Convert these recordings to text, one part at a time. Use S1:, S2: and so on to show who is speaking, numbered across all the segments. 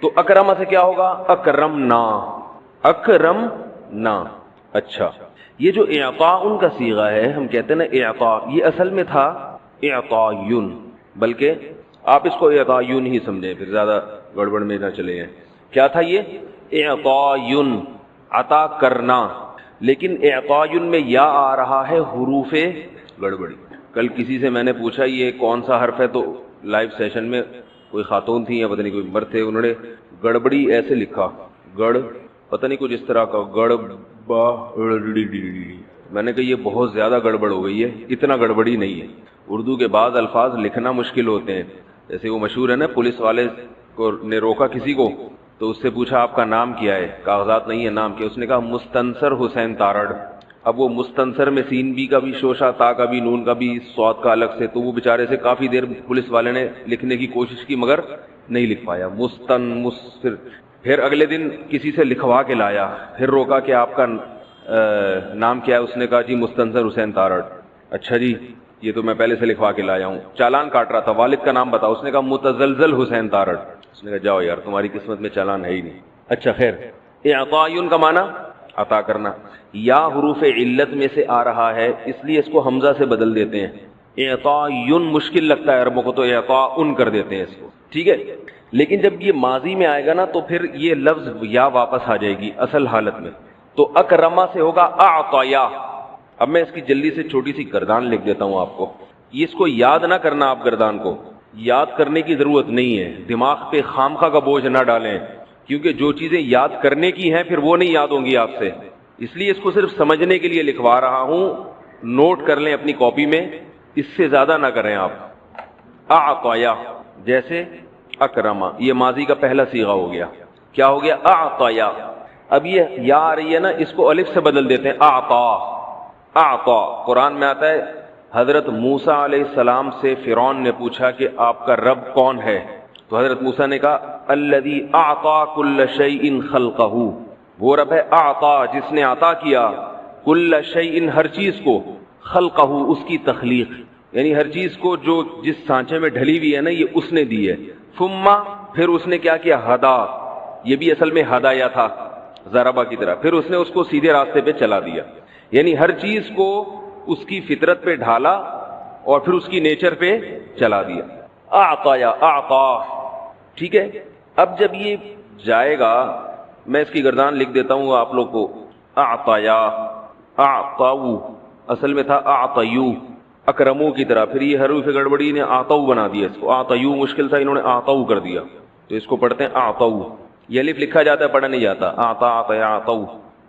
S1: تو اکرما سے کیا ہوگا؟ اکرمنا، اکرمنا۔ اچھا، یہ جو اعطاء ان کا صیغہ ہے، ہم کہتے ہیں نا اعطاء، یہ اصل میں تھا اعطایون، بلکہ آپ اس کو اعطایون ہی سمجھیں، پھر زیادہ گڑبڑ میں نہ چلے جائیں۔ کیا تھا یہ؟ اعطایون، عطا کرنا، لیکن اعطایون میں یا آ رہا ہے حروف گڑبڑی۔ کل کسی سے میں نے پوچھا یہ کون سا حرف ہے، تو لائیو سیشن میں کوئی خاتون تھی یا پتہ نہیں کوئی مرد تھے، انہوں نے گڑبڑی ایسے لکھا، گڑ پتہ نہیں کچھ اس طرح کا، گڑ با، میں نے کہا یہ بہت زیادہ گڑبڑ ہو گئی ہے، اتنا گڑبڑی نہیں ہے۔ اردو کے بعض الفاظ لکھنا مشکل ہوتے ہیں، جیسے وہ مشہور ہے نا، پولیس والے کو نے روکا کسی کو، تو اس سے پوچھا آپ کا نام کیا ہے، کاغذات نہیں ہے نام کیا، اس نے کہا مستنصر حسین تارڑ۔ اب وہ مستنصر میں سین بی کا بھی شوشہ، تا کا بھی، نون کا بھی، صاد کا الگ سے، تو وہ بیچارے سے کافی دیر پولیس والے نے لکھنے کی کوشش کی مگر نہیں لکھ پایا، پھر اگلے دن کسی سے لکھوا کے لایا، پھر روکا کہ آپ کا نام کیا ہے، اس نے کہا جی مستنصر حسین تارڑ۔ اچھا جی، یہ تو میں پہلے سے لکھوا کے لایا ہوں۔ چالان کاٹ رہا تھا، والد کا نام بتاؤ، اس نے کہا متزلزل حسین تارڑ۔ اس نے کہا جاؤ یار، تمہاری قسمت میں چالان ہے ہی نہیں۔ اچھا خیر، اعطایون کا معنی عطا کرنا، یا حروف علت میں سے آ رہا ہے، اس لیے اس کو حمزہ سے بدل دیتے ہیں۔ اعطایون مشکل لگتا ہے عربوں کو، تو اعطاءن کر دیتے ہیں اس کو، ٹھیک ہے۔ لیکن جب یہ ماضی میں آئے گا نا، تو پھر یہ لفظ یا واپس آ جائے گی اصل حالت میں، تو اکرما سے ہوگا اعطیا۔ اب میں اس کی جلدی سے چھوٹی سی گردان لکھ دیتا ہوں آپ کو، یہ اس کو یاد نہ کرنا، آپ گردان کو یاد کرنے کی ضرورت نہیں ہے، دماغ پہ خامخواہ کا بوجھ نہ ڈالیں، کیونکہ جو چیزیں یاد کرنے کی ہیں پھر وہ نہیں یاد ہوں گی آپ سے، اس لیے اس کو صرف سمجھنے کے لیے لکھوا رہا ہوں، نوٹ کر لیں اپنی کاپی میں، اس سے زیادہ نہ کریں آپ۔ اعطیا جیسے اکرما، یہ ماضی کا پہلا صیغہ ہو گیا، کیا ہو گیا؟ اعطیا۔ اب یہ یا آ رہی ہے نا، اس کو الف سے بدل دیتے ہیں، اعطا۔ اعطا قرآن میں آتا ہے، حضرت موسیٰ علیہ السلام سے فرعون نے پوچھا کہ آپ کا رب کون ہے، تو حضرت موسیٰ نے کہا الذی اعطا کل شیء خلقہ، وہ رب ہے اعطا جس نے عطا کیا، کل شیء ہر چیز کو، خلقہ اس کی تخلیق، یعنی ہر چیز کو جو جس سانچے میں ڈھلی ہوئی ہے نا، یہ اس نے دی ہے۔ ثم پھر اس نے کیا کیا؟ ہدا، یہ بھی اصل میں ہدایا تھا، ضربہ کی طرح، پھر اس نے اس کو سیدھے راستے پہ چلا دیا، یعنی ہر چیز کو اس کی فطرت پہ ڈھالا اور پھر اس کی نیچر پہ چلا دیا۔ اعطایا، اعطا، ٹھیک ہے۔ اب جب یہ جائے گا، میں اس کی گردان لکھ دیتا ہوں آپ لوگ کو، اعطایا، اعطاؤ، اصل میں تھا اعطیو، اکرمو کی طرح، پھر یہ حروف گڑبڑی نے اعطاؤ بنا دیا اس کو، اعطیو مشکل تھا، انہوں نے اعطاؤ کر دیا، تو اس کو پڑھتے ہیں اعطاؤ، یہ الف لکھا جاتا ہے، پڑھا نہیں جاتا، اعطا، اعطیا، اعطاؤ۔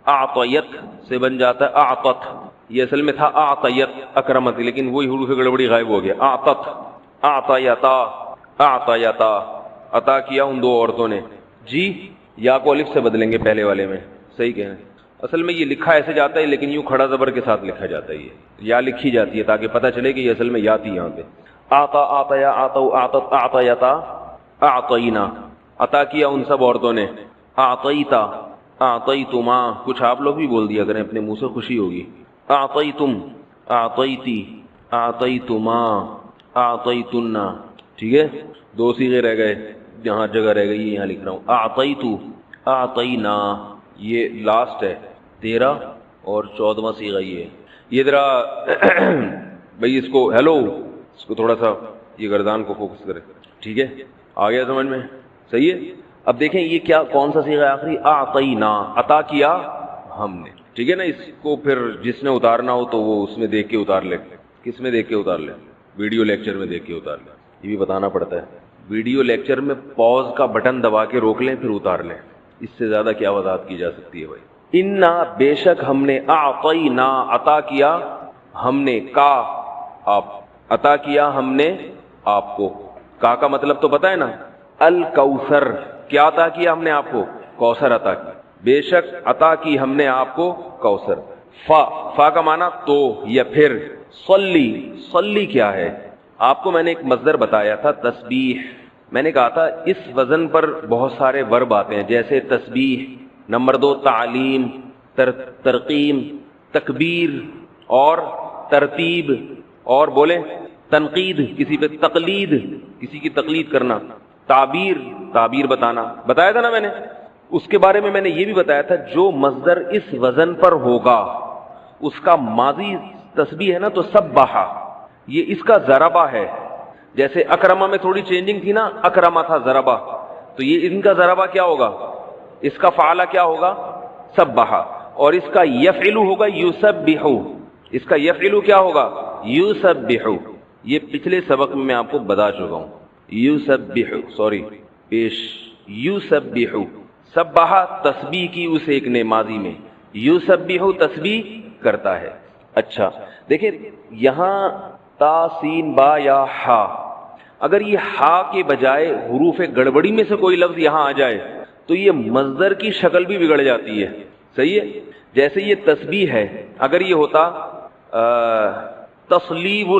S1: اعطیت سے بن جاتا ہے اعطت، یہ اصل میں تھا اعطیت اکرمت، لیکن وہی حروف گڑبڑی غائب ہو گیا، اعطت، اعطیتا، اعطیتا، عطا کیا ان دو عورتوں نے جی، یا کو الف سے بدلیں گے پہلے والے میں، صحیح کہہ رہے ہیں۔ اصل میں یہ لکھا ایسے جاتا ہے، لیکن یوں کھڑا زبر کے ساتھ لکھا جاتا ہے، یہ یا لکھی جاتی ہے تاکہ پتہ چلے کہ یہ اصل میں یا تھی یہاں پہ۔ آتا، آتیا، آتو، آتت، آتیتا، اعطینا، عطا کیا ان سب عورتوں نے۔ اعطیتا، اعطیتما، کچھ آپ لوگ بھی بول دیا کریں، اپنے منہ سے خوشی ہوگی۔ اعطیتم، اعطیتی، اعطیتما، اعطیتن، ٹھیک ہے، دو صیغے رہ گئے، جہاں جگہ رہ گئی یہاں لکھ رہا ہوں۔ اعطیتو، اعطینا، یہ لاسٹ ہے، 13 اور 14واں صیغہ یہ ہے۔ یہ ذرا بھائی اس کو ہیلو، اس کو تھوڑا سا یہ گردان کو فوکس کرے، ٹھیک ہے، آ گیا سمجھ میں؟ صحیح ہے۔ اب دیکھیں یہ کیا، کون سا صیغہ ہے آخری؟ اعطینا، عطا کیا ہم نے، ٹھیک ہے نا۔ اس کو پھر جس نے اتارنا ہو تو وہ اس میں دیکھ کے اتار لے، کس میں دیکھ کے اتار لے؟ ویڈیو لیکچر میں دیکھ کے اتار لے، یہ بھی بتانا پڑتا ہے، ویڈیو لیکچر میں پاز کا بٹن دبا کے روک لیں پھر اتار لیں، اس سے زیادہ کیا وضاحت کی جا سکتی ہے بھائی۔ انا، بے شک ہم نے، اعطینا، عطا کیا ہم نے، کا آپ، عطا کیا ہم نے آپ کو، کا مطلب تو پتہ ہے نا، الکوثر، کیا عطا کیا ہم نے آپ کو؟ کوثر عطا کی، بے شک عطا کی ہم نے آپ کو کوثر۔ فا کا معنی تو یا پھر، صلی، صلی کیا ہے؟ آپ کو میں نے ایک مصدر بتایا تھا تسبیح، میں نے کہا تھا اس وزن پر بہت سارے ورب آتے ہیں، جیسے تسبیح، نمبر 2 تعلیم، ترقیم، تکبیر اور ترتیب، اور بولیں تنقید، کسی پہ تقلید، کسی کی تقلید کرنا، تعبیر بتانا بتایا تھا نا میں نے. اس کے بارے میں نے یہ بھی بتایا تھا جو مصدر اس وزن پر ہوگا اس کا ماضی تسبیح ہے نا تو سبحا، یہ اس کا ضربہ ہے. جیسے اکرما میں تھوڑی چینجنگ تھی نا، اکرما تھا ضربہ، تو یہ ان کا ضربہ کیا ہوگا، اس کا فعلہ کیا ہوگا سبحا، اور اس کا یفعلو ہوگا یسبحو، اس کا یفعلو کیا ہوگا یسبحو. یہ پچھلے سبق میں آپ کو بتا چکا ہوں. یسبحو یسبحو، سبحا تسبیح کی اس ایک نے ماضی میں، یسبحو تسبیح کرتا ہے. اچھا دیکھیں یہاں تا سین با یا ہا، اگر یہ ہا کے بجائے حروف گڑبڑی میں سے کوئی لفظ یہاں آ جائے تو یہ مصدر کی شکل بھی بگڑ جاتی ہے. صحیح ہے. جیسے یہ تسبیح ہے، اگر یہ ہوتا تصلیب،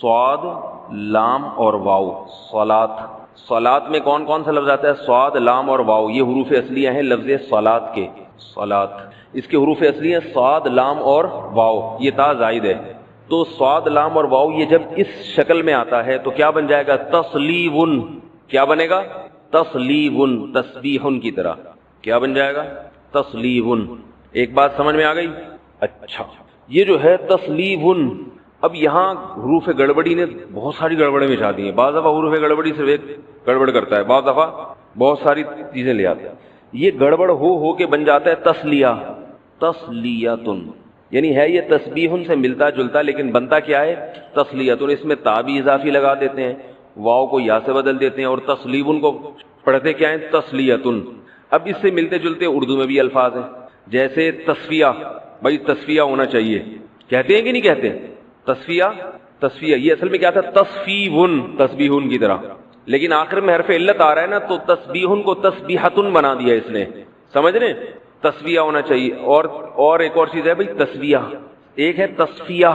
S1: صاد لام اور واو، صلات میں کون کون سا لفظ آتا ہے، صاد لام اور واو، یہ حروف اصلیہ ہیں لفظ صلات کے. صلات اس کے حروف اصلی ہیں صاد لام اور واو، یہ تا زائد ہے. تو صاد لام اور واو یہ جب اس شکل میں آتا ہے تو کیا بن جائے گا تصلیب. کیا بنے گا تصلیب، تسبیح کی طرح کیا بن جائے گا تصلیب. ایک بات سمجھ میں آ گئی. اچھا یہ جو ہے تصلیب، اب یہاں حروف گڑبڑی نے بہت ساری گڑبڑیں مچا دی ہیں. بعض دفعہ حروف گڑبڑی صرف ایک گڑبڑ کرتا ہے، بعض دفعہ بہت ساری چیزیں لے آتا ہے. یہ گڑبڑ ہو کے بن جاتا ہے تسلیہ، تسلیتن، یعنی ہے یہ تسبیح سے ملتا جلتا لیکن بنتا کیا ہے تسلیتن. اس میں تا بھی اضافی لگا دیتے ہیں، واو کو یا سے بدل دیتے ہیں، اور تسلیبن کو پڑھتے کیا ہیں تسلیتن. اب اس سے ملتے جلتے اردو میں بھی الفاظ ہیں، جیسے تصفیہ، بھائی تصفیہ ہونا چاہیے، کہتے ہیں کہ نہیں کہتے تصفیہ یہ اصل میں کیا تھا تصفیون، تسبیحون کی طرح، لیکن آخر میں حرف علت آ رہا ہے نا تو تسبیحن کو تسبیحتن بنا دیا اس نے. سمجھ رہے ہیں، تصفیہ ہونا چاہیے. اور ایک اور چیز ہے بھائی تصفیہ، ایک ہے تصفیہ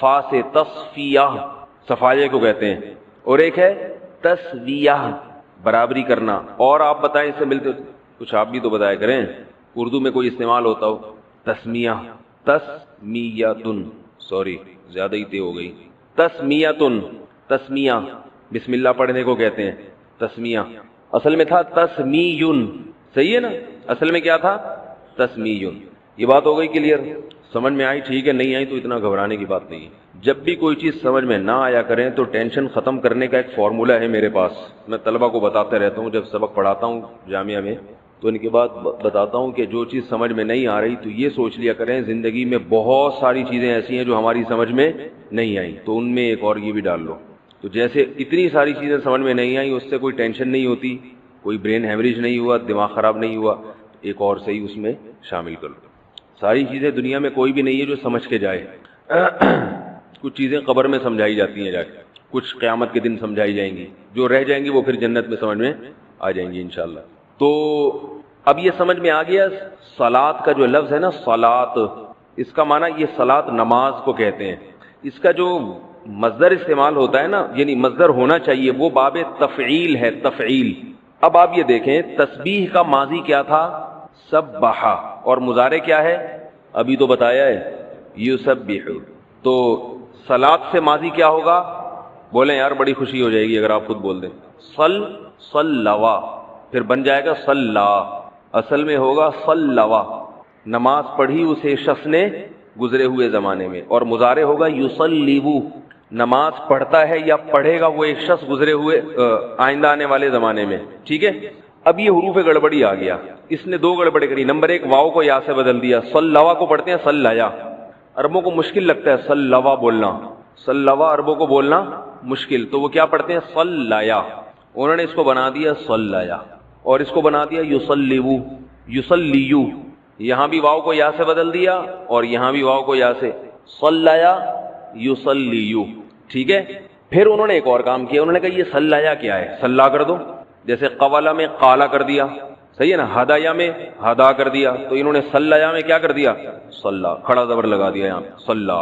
S1: فا سے، تصفیہ صفائے کو کہتے ہیں، اور ایک ہے تسویہ برابری کرنا. اور آپ بتائیں اس سے ملتے کچھ آپ بھی تو بتایا کریں اردو میں کوئی استعمال ہوتا ہو. تسمیہ، تسمیتن، سوری زیادہ ہی تے ہو گئی، تسمیتن، تسمیہ بسم اللہ پڑھنے کو کہتے ہیں تسمیہ، اصل میں تھا تسمیون. صحیح ہے نا، اصل میں کیا تھا تسمیون. یہ بات ہو گئی کلیئر، سمجھ میں آئی؟ ٹھیک ہے، نہیں آئی تو اتنا گھبرانے کی بات نہیں ہے. جب بھی کوئی چیز سمجھ میں نہ آیا کریں تو ٹینشن ختم کرنے کا ایک فارمولہ ہے میرے پاس، میں طلبہ کو بتاتا رہتا ہوں جب سبق پڑھاتا ہوں جامعہ میں، تو ان کے بعد بتاتا ہوں کہ جو چیز سمجھ میں نہیں آ رہی تو یہ سوچ لیا کریں زندگی میں بہت ساری چیزیں ایسی ہیں جو ہماری سمجھ میں نہیں آئیں، تو ان میں ایک اور یہ بھی ڈال لو. تو جیسے اتنی ساری چیزیں سمجھ میں نہیں آئیں اس سے کوئی ٹینشن نہیں ہوتی، کوئی برین ہیمریج نہیں ہوا، دماغ خراب نہیں ہوا، ایک اور صحیح اس میں شامل کر لو. ساری چیزیں دنیا میں کوئی بھی نہیں ہے جو سمجھ کے جائے. کچھ چیزیں قبر میں سمجھائی جاتی ہیں جا کے، کچھ قیامت کے دن سمجھائی جائیں گی، جو رہ جائیں گی وہ پھر جنت میں سمجھ میں آ جائیں گی انشاءاللہ. تو اب یہ سمجھ میں آ گیا صلات کا جو لفظ ہے نا، صلات، اس کا معنی یہ صلات نماز کو کہتے ہیں. اس کا جو مصدر استعمال ہوتا ہے نا، یعنی مصدر ہونا چاہیے، وہ باب تفعیل ہے، تفعیل. اب آپ یہ دیکھیں تسبیح کا ماضی کیا تھا سبحا، اور مضارع کیا ہے ابھی تو بتایا ہے یسبح. تو صلات سے ماضی کیا ہوگا بولیں یار، بڑی خوشی ہو جائے گی اگر آپ خود بول دیں. صلوا، پھر بن جائے گا صلا، اصل میں ہوگا صلوا، نماز پڑھی اسے شخص نے گزرے ہوئے زمانے میں. اور مضارع ہوگا یصلیبو، نماز پڑھتا ہے یا پڑھے گا وہ ایک شخص گزرے ہوئے آئندہ آنے والے زمانے میں. ٹھیک ہے. اب یہ حروف گڑبڑی آ گیا، اس نے دو گڑبڑی کری. نمبر ایک، واو کو یا سے بدل دیا، صلوا کو پڑھتے ہیں صلیا. عربوں کو مشکل لگتا ہے صلوا بولنا، صلوا عربوں کو بولنا مشکل، تو وہ کیا پڑھتے ہیں صلیا. انہوں نے اس کو بنا دیا صلیا، اور اس کو بنا دیا یصلیبو، یصلیو. یہاں بھی واو کو یا سے بدل دیا اور یہاں بھی واو کو یا سے، صلیا یصلیو. ٹھیک ہے. پھر انہوں نے ایک اور کام کیا، انہوں نے کہا یہ صلیا کیا ہے، صلا کر دو. جیسے قوالا میں قالا کر دیا، صحیح ہے نا، ہدایا میں ہدا کر دیا، تو انہوں نے صلیا میں کیا کر دیا صلا، کھڑا زبر لگا دیا یہاں صلا.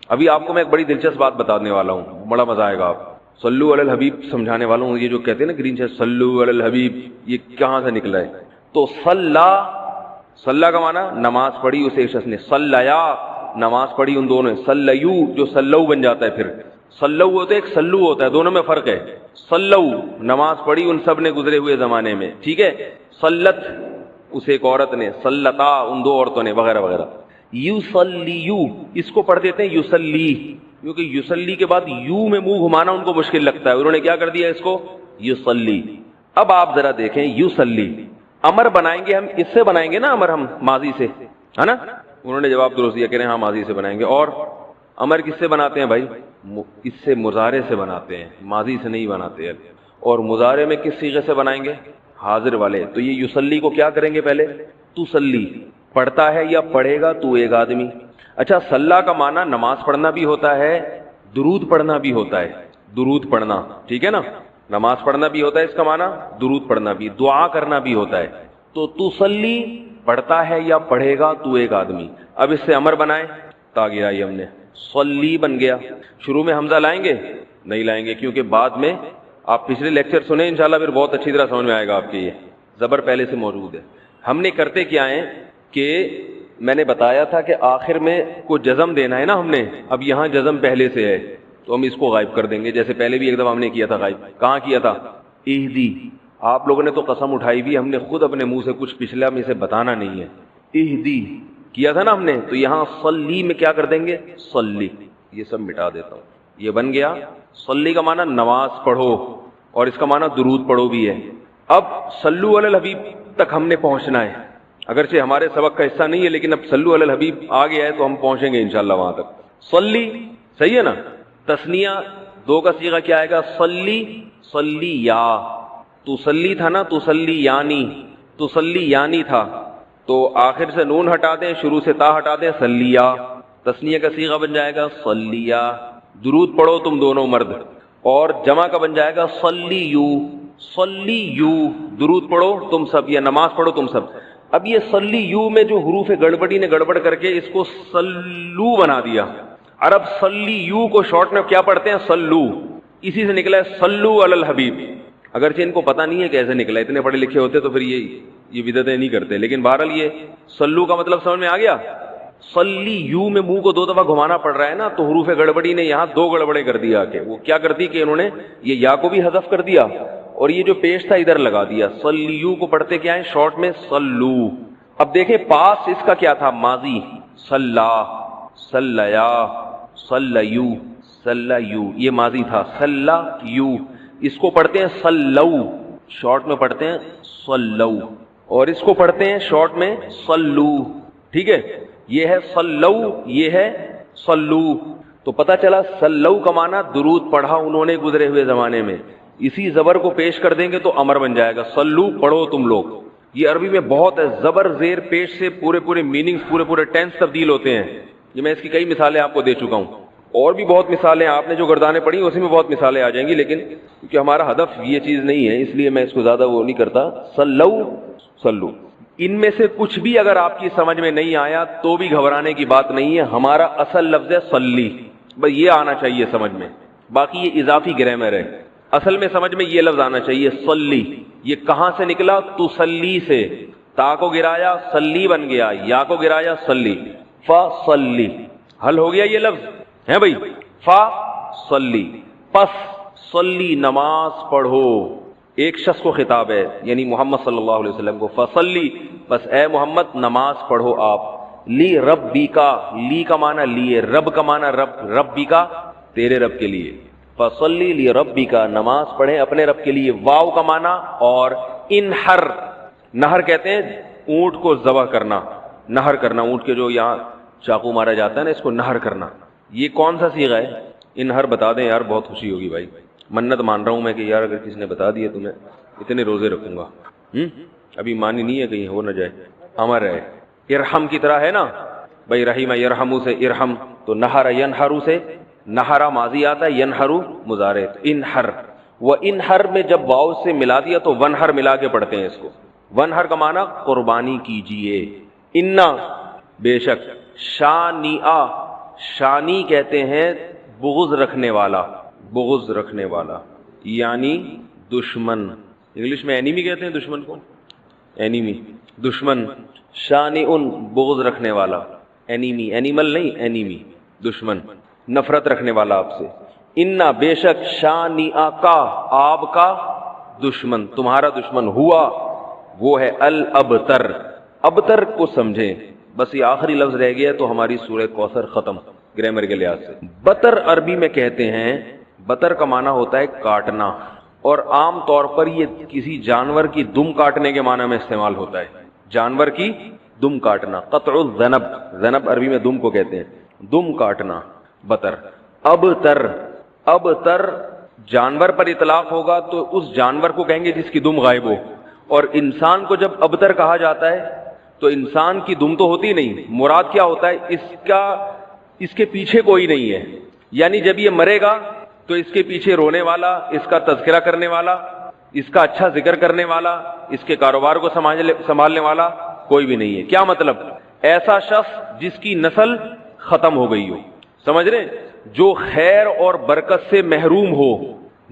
S1: ابھی آپ کو میں ایک بڑی دلچسپ بات بتانے والا ہوں، بڑا مزہ آئے گا. آپ صلو علی الحبیب سمجھانے والا ہوں. یہ جو کہتے ہیں نا گرین شرٹ صلو علی الحبیب، یہ کہاں سے نکلا ہے؟ تو صلا کا معنی نماز پڑھی اسے شخص نے، صلیا نماز پڑھی ان دونوں نے، صلیو جو صلو بن جاتا ہے، پھر صلو ہوتے ایک سلو ہوتا ہے، دونوں میں فرق ہے. صلو نماز پڑھی ان سب نے گزرے ہوئے زمانے میں، ٹھیک ہے. صلت اسے ایک عورت نے، صلتا ان دو عورتوں نے، وغیرہ وغیرہ. یصلیو اس کو پڑھ دیتے ہیں یصلی، کیونکہ یصلی کے بعد یو میں منہ گھمانا ان کو مشکل لگتا ہے، انہوں نے کیا کر دیا اس کو یصلی. اب آپ ذرا دیکھیں یصلی امر بنائیں گے ہم، اس سے بنائیں گے نا امر ہم ماضی سے، ہے نا. انہوں نے جواب درست دیا، کہہ رہے ہیں ہاں ماضی سے بنائیں گے. اور امر کس سے بناتے ہیں بھائی؟ اس سے مضارع سے بناتے ہیں، ماضی سے نہیں بناتے. اور مضارع میں کس صیغے سے بنائیں گے؟ حاضر والے. تو یہ یصلی کو کیا کریں گے پہلے؟ تصلی پڑھتا ہے یا پڑھے گا تو ایک آدمی. اچھا صلاح کا معنی نماز پڑھنا بھی ہوتا ہے، درود پڑھنا بھی ہوتا ہے. درود پڑھنا ٹھیک ہے نا، نماز پڑھنا بھی ہوتا ہے اس کا معنی، درود پڑھنا بھی، دعا کرنا بھی ہوتا ہے. تو تصلی پڑھتا ہے یا پڑھے گا تو ایک آدمی. اب اس سے امر بنائیں، تا گرائی ہم نے، صلی بن گیا. شروع میں حمزہ لائیں گے؟ نہیں لائیں گے، کیونکہ بعد میں آپ پچھلے لیکچر سنیں انشاءاللہ پھر بہت اچھی طرح سمجھ میں آئے گا آپ کے. یہ زبر پہلے سے موجود ہے. ہم نے کرتے کیا ہیں کہ میں نے بتایا تھا کہ آخر میں کو جزم دینا ہے نا ہم نے، اب یہاں جزم پہلے سے ہے تو ہم اس کو غائب کر دیں گے. جیسے پہلے بھی ایک دفعہ ہم نے کیا تھا غائب. کہاں کیا تھا؟ اہدی. آپ لوگوں نے تو قسم اٹھائی بھی، ہم نے خود اپنے منہ سے کچھ پچھلا میں سے بتانا نہیں ہے. اہدی کیا تھا نا ہم نے، تو یہاں صلی میں کیا کر دیں گے؟ صلی. یہ سب مٹا دیتا ہوں، یہ بن گیا. صلی کا معنی نماز پڑھو، اور اس کا معنی درود پڑھو بھی ہے. اب صلو علی الحبیب تک ہم نے پہنچنا ہے، اگرچہ ہمارے سبق کا حصہ نہیں ہے لیکن اب صلو علی الحبیب آ گیا ہے تو ہم پہنچیں گے انشاءاللہ وہاں تک. صلی صحیح ہے نا. تثنیہ دو کا صیغہ کیا آئے گا؟ صلی. صلی یا تصلی تھا نا، تصلی یعنی، تصلی یعنی تھا تو آخر سے نون ہٹا دیں، شروع سے تا ہٹا دیں، صلیہ. تثنیہ کا صیغہ بن جائے گا صلیہ. درود پڑھو تم دونوں مرد. اور جمع کا بن جائے گا صلیو. صلیو درود پڑھو تم سب، یا نماز پڑھو تم سب. اب یہ صلیو میں جو حروف گڑبڑی نے گڑبڑ کر کے اس کو صلو بنا دیا. عرب صلیو کو شارٹ میں کیا پڑھتے ہیں؟ صلو. اسی سے نکلا ہے صلو علی الحبیب. اگرچہ ان کو پتہ نہیں ہے کیسے نکلا، اتنے پڑھے لکھے ہوتے تو پھر یہ بدعتیں نہیں کرتے، لیکن بہرحال یہ صلو کا مطلب سمجھ میں آ گیا. صلی یو میں منہ کو دو دفعہ گھمانا پڑ رہا ہے نا، تو حروف گڑبڑی نے یہاں دو گڑبڑے کر دیا. کہ وہ کیا کرتی کہ انہوں نے یہ یا کو بھی حذف کر دیا اور یہ جو پیش تھا ادھر لگا دیا. صلیو کو پڑھتے کیا ہے شارٹ میں؟ صلو. اب دیکھیں پاس اس کا کیا تھا؟ ماضی. صلا، صلیا، صلیو، صلیو یہ ماضی تھا. صلیو اس کو پڑھتے ہیں صلو، شارٹ میں پڑھتے ہیں صلو. اور اس کو پڑھتے ہیں شارٹ میں صلو. ٹھیک ہے، یہ ہے صلو، یہ ہے صلو. تو پتہ چلا صلو کا معنی درود پڑھا انہوں نے گزرے ہوئے زمانے میں. اسی زبر کو پیش کر دیں گے تو امر بن جائے گا، صلو پڑھو تم لوگ. یہ عربی میں بہت ہے، زبر زیر پیش سے پورے میننگز، پورے ٹینس تبدیل ہوتے ہیں. یہ میں اس کی کئی مثالیں آپ کو دے چکا ہوں، اور بھی بہت مثالیں آپ نے جو گردانیں پڑھی اسی میں بہت مثالیں آ جائیں گی، لیکن کیونکہ ہمارا ہدف یہ چیز نہیں ہے اس لیے میں اس کو زیادہ وہ نہیں کرتا. صلو صلو. ان میں سے کچھ بھی اگر آپ کی سمجھ میں نہیں آیا تو بھی گھبرانے کی بات نہیں ہے. ہمارا اصل لفظ ہے صلی، بس یہ آنا چاہیے سمجھ میں، باقی یہ اضافی گرامر ہے. اصل میں سمجھ میں یہ لفظ آنا چاہیے صلی. یہ کہاں سے نکلا؟ تصلی سے. تا کو گرایا صلی بن گیا، یا کو گرایا صلی. فصلی حل ہو گیا یہ لفظ ہے بھائی. فصلی پس صلی نماز پڑھو. ایک شخص کو خطاب ہے یعنی محمد صلی اللہ علیہ وسلم کو. فصلی بس اے محمد نماز پڑھو آپ. لی ربی کا، لی کا معنی لیے، رب کا معنی رب، ربی کا تیرے رب کے لیے. فصلی لی ربی کا نماز پڑھیں اپنے رب کے لیے. واو کا معنی اور انحر، نہر کہتے ہیں اونٹ کو ذبح کرنا، نہر کرنا. اونٹ کے جو یہاں چاقو مارا جاتا ہے نا اس کو نہر کرنا. یہ کون سا صیغہ ہے؟ انحر بتا دیں یار، بہت خوشی ہوگی بھائی. منت مان رہا ہوں میں کہ یار اگر کسی نے بتا دیا تو میں اتنے روزے رکھوں گا. ابھی مانی نہیں ہے کہیں ہو نہ جائے. امر ہے، ارحم کی طرح ہے نا بھائی. رحیم یرحمو سے ارحم، تو نہر ینہرو سے نہرا ماضی آتا ہے، ینہرو مضارع. انحر و انحر میں جب واو سے ملا دیا تو ونہر ملا کے پڑھتے ہیں اس کو. ونہر کا معنی قربانی کیجئے. انا بے شک، شانیہ، شانی کہتے ہیں بغض رکھنے والا، بغض رکھنے والا یعنی دشمن. انگلش میں اینیمی کہتے ہیں دشمن کو، اینیمی دشمن. شانی ان بغض رکھنے والا، اینیمی، اینیمل نہیں، اینیمی دشمن، نفرت رکھنے والا آپ سے. انا بے شک شانی کا آپ کا دشمن، تمہارا دشمن ہوا وہ ہے الابتر. ابتر کو سمجھیں، بس یہ آخری لفظ رہ گیا تو ہماری سورہ کوثر ختم گرامر کے لحاظ سے. بتر عربی میں کہتے ہیں، بتر کا معنی ہوتا ہے کاٹنا، اور عام طور پر یہ کسی جانور کی دم کاٹنے کے معنی میں استعمال ہوتا ہے. جانور کی دم کاٹنا، قطع الذنب، ذنب عربی میں دم کو کہتے ہیں، دم کاٹنا بتر. ابتر، ابتر جانور پر اطلاق ہوگا تو اس جانور کو کہیں گے جس کی دم غائب ہو، اور انسان کو جب ابتر کہا جاتا ہے تو انسان کی دم تو ہوتی نہیں، مراد کیا ہوتا ہے اس کے پیچھے کوئی نہیں ہے. یعنی جب یہ مرے گا تو اس کے پیچھے رونے والا، اس کا تذکرہ کرنے والا، اس کا اچھا ذکر کرنے والا، اس کے کاروبار کو سنبھالنے والا کوئی بھی نہیں ہے. کیا مطلب؟ ایسا شخص جس کی نسل ختم ہو گئی ہو، سمجھ رہے ہیں؟ جو خیر اور برکت سے محروم ہو،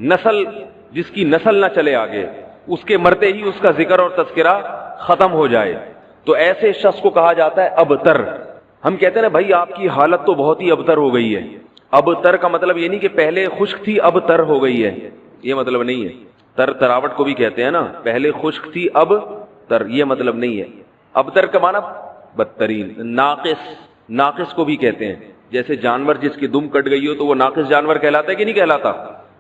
S1: نسل جس کی نسل نہ چلے آگے، اس کے مرتے ہی اس کا ذکر اور تذکرہ ختم ہو جائے، تو ایسے شخص کو کہا جاتا ہے ابتر. ہم کہتے ہیں نا بھائی آپ کی حالت تو بہت ہی ابتر ہو گئی ہے. ابتر کا مطلب یہ نہیں کہ پہلے خشک تھی اب تر ہو گئی ہے، یہ مطلب نہیں ہے. تراوٹ کو بھی کہتے ہیں نا، پہلے خشک تھی اب تر، یہ مطلب نہیں ہے. ابتر کا معنی بدترین. ناقص، ناقص کو بھی کہتے ہیں. جیسے جانور جس کی دم کٹ گئی ہو تو وہ ناقص جانور کہلاتا ہے کہ نہیں کہلاتا،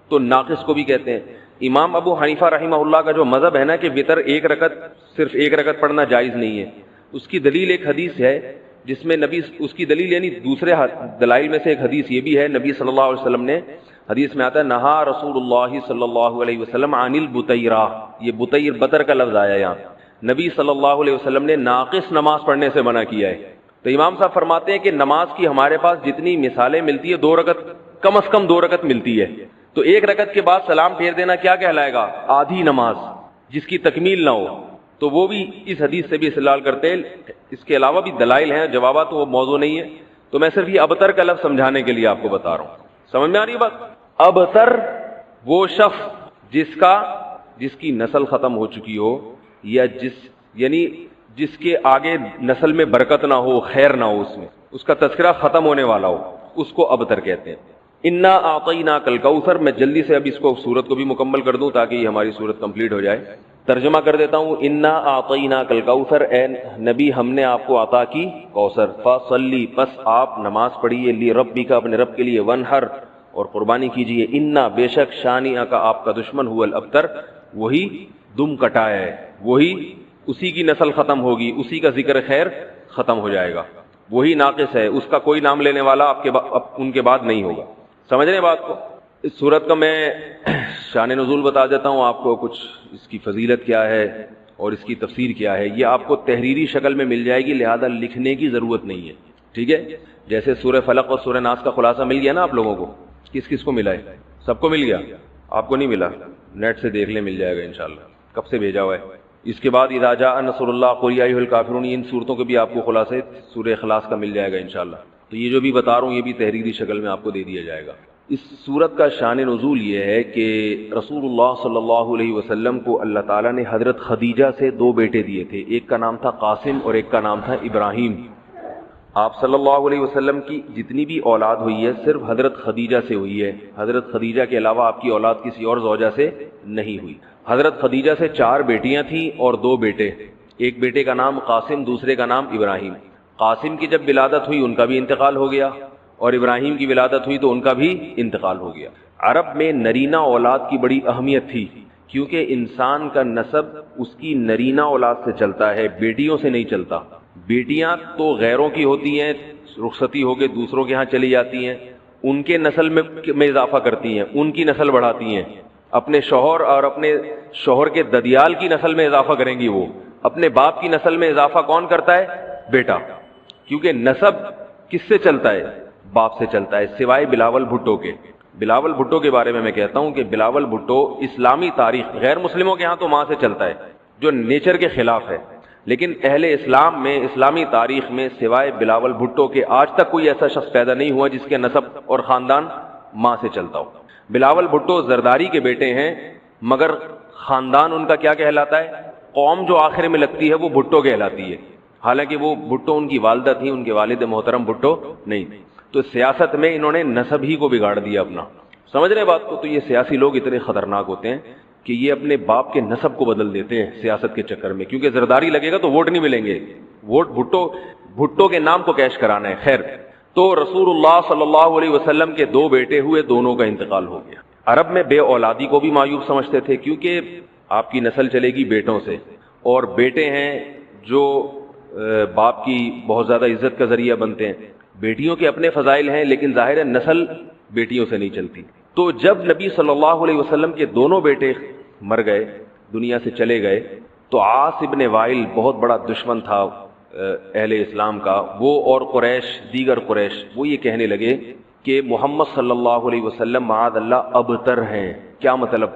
S1: تو ناقص کو بھی کہتے ہیں. امام ابو حنیفہ رحمہ اللہ کا جو مذہب ہے نا کہ وتر ایک رکعت، صرف ایک رکعت پڑھنا جائز نہیں ہے. اس کی دلیل ایک حدیث ہے جس میں نبی، اس کی دلیل یعنی دوسرے دلائل میں سے ایک حدیث یہ بھی ہے، نبی صلی اللہ علیہ وسلم نے، حدیث میں آتا ہے نہا رسول اللہ صلی اللہ علیہ وسلم عن البتیرہ، یہ بتیر بتر کا لفظ آیا یہاں. نبی صلی اللہ علیہ وسلم نے ناقص نماز پڑھنے سے منع کیا ہے. تو امام صاحب فرماتے ہیں کہ نماز کی ہمارے پاس جتنی مثالیں ملتی ہے، 2 رکعت کم از کم 2 رکعت ملتی ہے. تو 1 رکعت کے بعد سلام پھیر دینا کیا کہلائے گا؟ آدھی نماز، جس کی تکمیل نہ ہو. تو وہ بھی اس حدیث سے بھی استدلال کرتے ہیں. اس کے علاوہ بھی دلائل ہیں، جوابات تو وہ موضوع نہیں ہے، تو میں صرف یہ ابتر کا لفظ سمجھانے کے لیے آپ کو بتا رہا ہوں. سمجھ میں آ رہی ہے بات؟ ابتر وہ شخص جس کی نسل ختم ہو چکی ہو، یا یعنی جس کے آگے نسل میں برکت نہ ہو، خیر نہ ہو، اس کا تذکرہ ختم ہونے والا ہو، اس کو ابتر کہتے ہیں. انا اعطیناک الکوثر. میں جلدی سے اب اس کو سورت کو بھی مکمل کر دوں تاکہ یہ ہماری سورت کمپلیٹ ہو جائے. ترجمہ کر دیتا ہوں. انا اعطیناک الکوثر، اے نبی ہم نے آپ کو عطا کی کوثر. فصلی، پس آپ نماز پڑھیے، لی ربک، اپنے رب کے لیے، ونہر، اور قربانی کیجیے. انا بے شک شانی کا آپ کا دشمن ہوا الابتر، وہی دم کٹا ہے، وہی اسی کی نسل ختم ہوگی، اسی کا ذکر خیر ختم ہو جائے گا، وہی ناقص ہے، اس کا کوئی نام لینے والا ان کے بعد نہیں ہوگا. سمجھ رہے ہیں بات کو؟ اس صورت کا میں شان نزول بتا دیتا ہوں آپ کو، کچھ اس کی فضیلت کیا ہے اور اس کی تفسیر کیا ہے. یہ آپ کو تحریری شکل میں مل جائے گی، لہذا لکھنے کی ضرورت نہیں ہے. ٹھیک ہے؟ جیسے سورہ فلق اور سورہ ناس کا خلاصہ مل گیا نا آپ لوگوں کو. کس کس کو ملا ہے؟ سب کو مل گیا؟ آپ کو نہیں ملا؟ نیٹ سے دیکھ لیں، مل جائے گا انشاءاللہ. کب سے بھیجا ہوا ہے؟ اس کے بعد اذا جاء نصر اللہ قل یا ایھا الکافرون، ان صورتوں کے بھی آپ کو خلاصے سورہ اخلاص کا مل جائے گا انشاءاللہ. تو یہ جو بھی بتا رہا ہوں یہ بھی تحریری شکل میں آپ کو دے دیا جائے گا. اس صورت کا شان نزول یہ ہے کہ رسول اللہ صلی اللہ علیہ وسلم کو اللہ تعالیٰ نے حضرت خدیجہ سے 2 بیٹے دیے تھے. ایک کا نام تھا قاسم اور ایک کا نام تھا ابراہیم. آپ صلی اللہ علیہ وسلم کی جتنی بھی اولاد ہوئی ہے صرف حضرت خدیجہ سے ہوئی ہے. حضرت خدیجہ کے علاوہ آپ کی اولاد کسی اور زوجہ سے نہیں ہوئی. حضرت خدیجہ سے 4 بیٹیاں تھیں اور 2 بیٹے. ایک بیٹے کا نام قاسم، دوسرے کا نام ابراہیم. قاسم کی جب ولادت ہوئی ان کا بھی انتقال ہو گیا، اور ابراہیم کی ولادت ہوئی تو ان کا بھی انتقال ہو گیا. عرب میں نرینہ اولاد کی بڑی اہمیت تھی، کیونکہ انسان کا نسب اس کی نرینہ اولاد سے چلتا ہے، بیٹیوں سے نہیں چلتا. بیٹیاں تو غیروں کی ہوتی ہیں، رخصتی ہو کے دوسروں کے ہاں چلی جاتی ہیں، ان کے نسل میں اضافہ کرتی ہیں، ان کی نسل بڑھاتی ہیں. اپنے شوہر اور اپنے شوہر کے ددیال کی نسل میں اضافہ کریں گی. وہ اپنے باپ کی نسل میں اضافہ کون کرتا ہے؟ بیٹا. کیونکہ نسب کس سے چلتا ہے؟ باپ سے چلتا ہے، سوائے بلاول بھٹو کے. بلاول بھٹو کے بارے میں کہتا ہوں کہ بلاول بھٹو اسلامی تاریخ، غیر مسلموں کے ہاں تو ماں سے چلتا ہے جو نیچر کے خلاف ہے، لیکن اہل اسلام میں، اسلامی تاریخ میں سوائے بلاول بھٹو کے آج تک کوئی ایسا شخص پیدا نہیں ہوا جس کے نسب اور خاندان ماں سے چلتا ہو. بلاول بھٹو زرداری کے بیٹے ہیں، مگر خاندان ان کا کیا کہلاتا ہے؟ قوم جو آخر میں لگتی ہے وہ بھٹو کہلاتی ہے، حالانکہ وہ بھٹو ان کی والدہ تھیں، ان کے والد محترم بھٹو نہیں. تو سیاست میں انہوں نے نسب ہی کو بگاڑ دیا اپنا. سمجھ رہے بات کو؟ تو یہ سیاسی لوگ اتنے خطرناک ہوتے ہیں کہ یہ اپنے باپ کے نسب کو بدل دیتے ہیں سیاست کے چکر میں، کیونکہ زرداری لگے گا تو ووٹ نہیں ملیں گے، ووٹ بھٹو کے نام کو کیش کرانا ہے۔ خیر، تو رسول اللہ صلی اللہ علیہ وسلم کے 2 بیٹے ہوئے، دونوں کا انتقال ہو گیا۔ عرب میں بے اولادی کو بھی معیوب سمجھتے تھے، کیونکہ آپ کی نسل چلے گی بیٹوں سے، اور بیٹے ہیں جو باپ کی بہت زیادہ عزت کا ذریعہ بنتے ہیں۔ بیٹیوں کے اپنے فضائل ہیں، لیکن ظاہر ہے نسل بیٹیوں سے نہیں چلتی۔ تو جب نبی صلی اللہ علیہ وسلم کے دونوں بیٹے مر گئے، دنیا سے چلے گئے، تو عاص ابن وائل بہت بڑا دشمن تھا اہل اسلام کا، وہ اور قریش، دیگر قریش، وہ یہ کہنے لگے کہ محمد صلی اللہ علیہ وسلم معاذ اللہ ابتر ہیں۔ کیا مطلب؟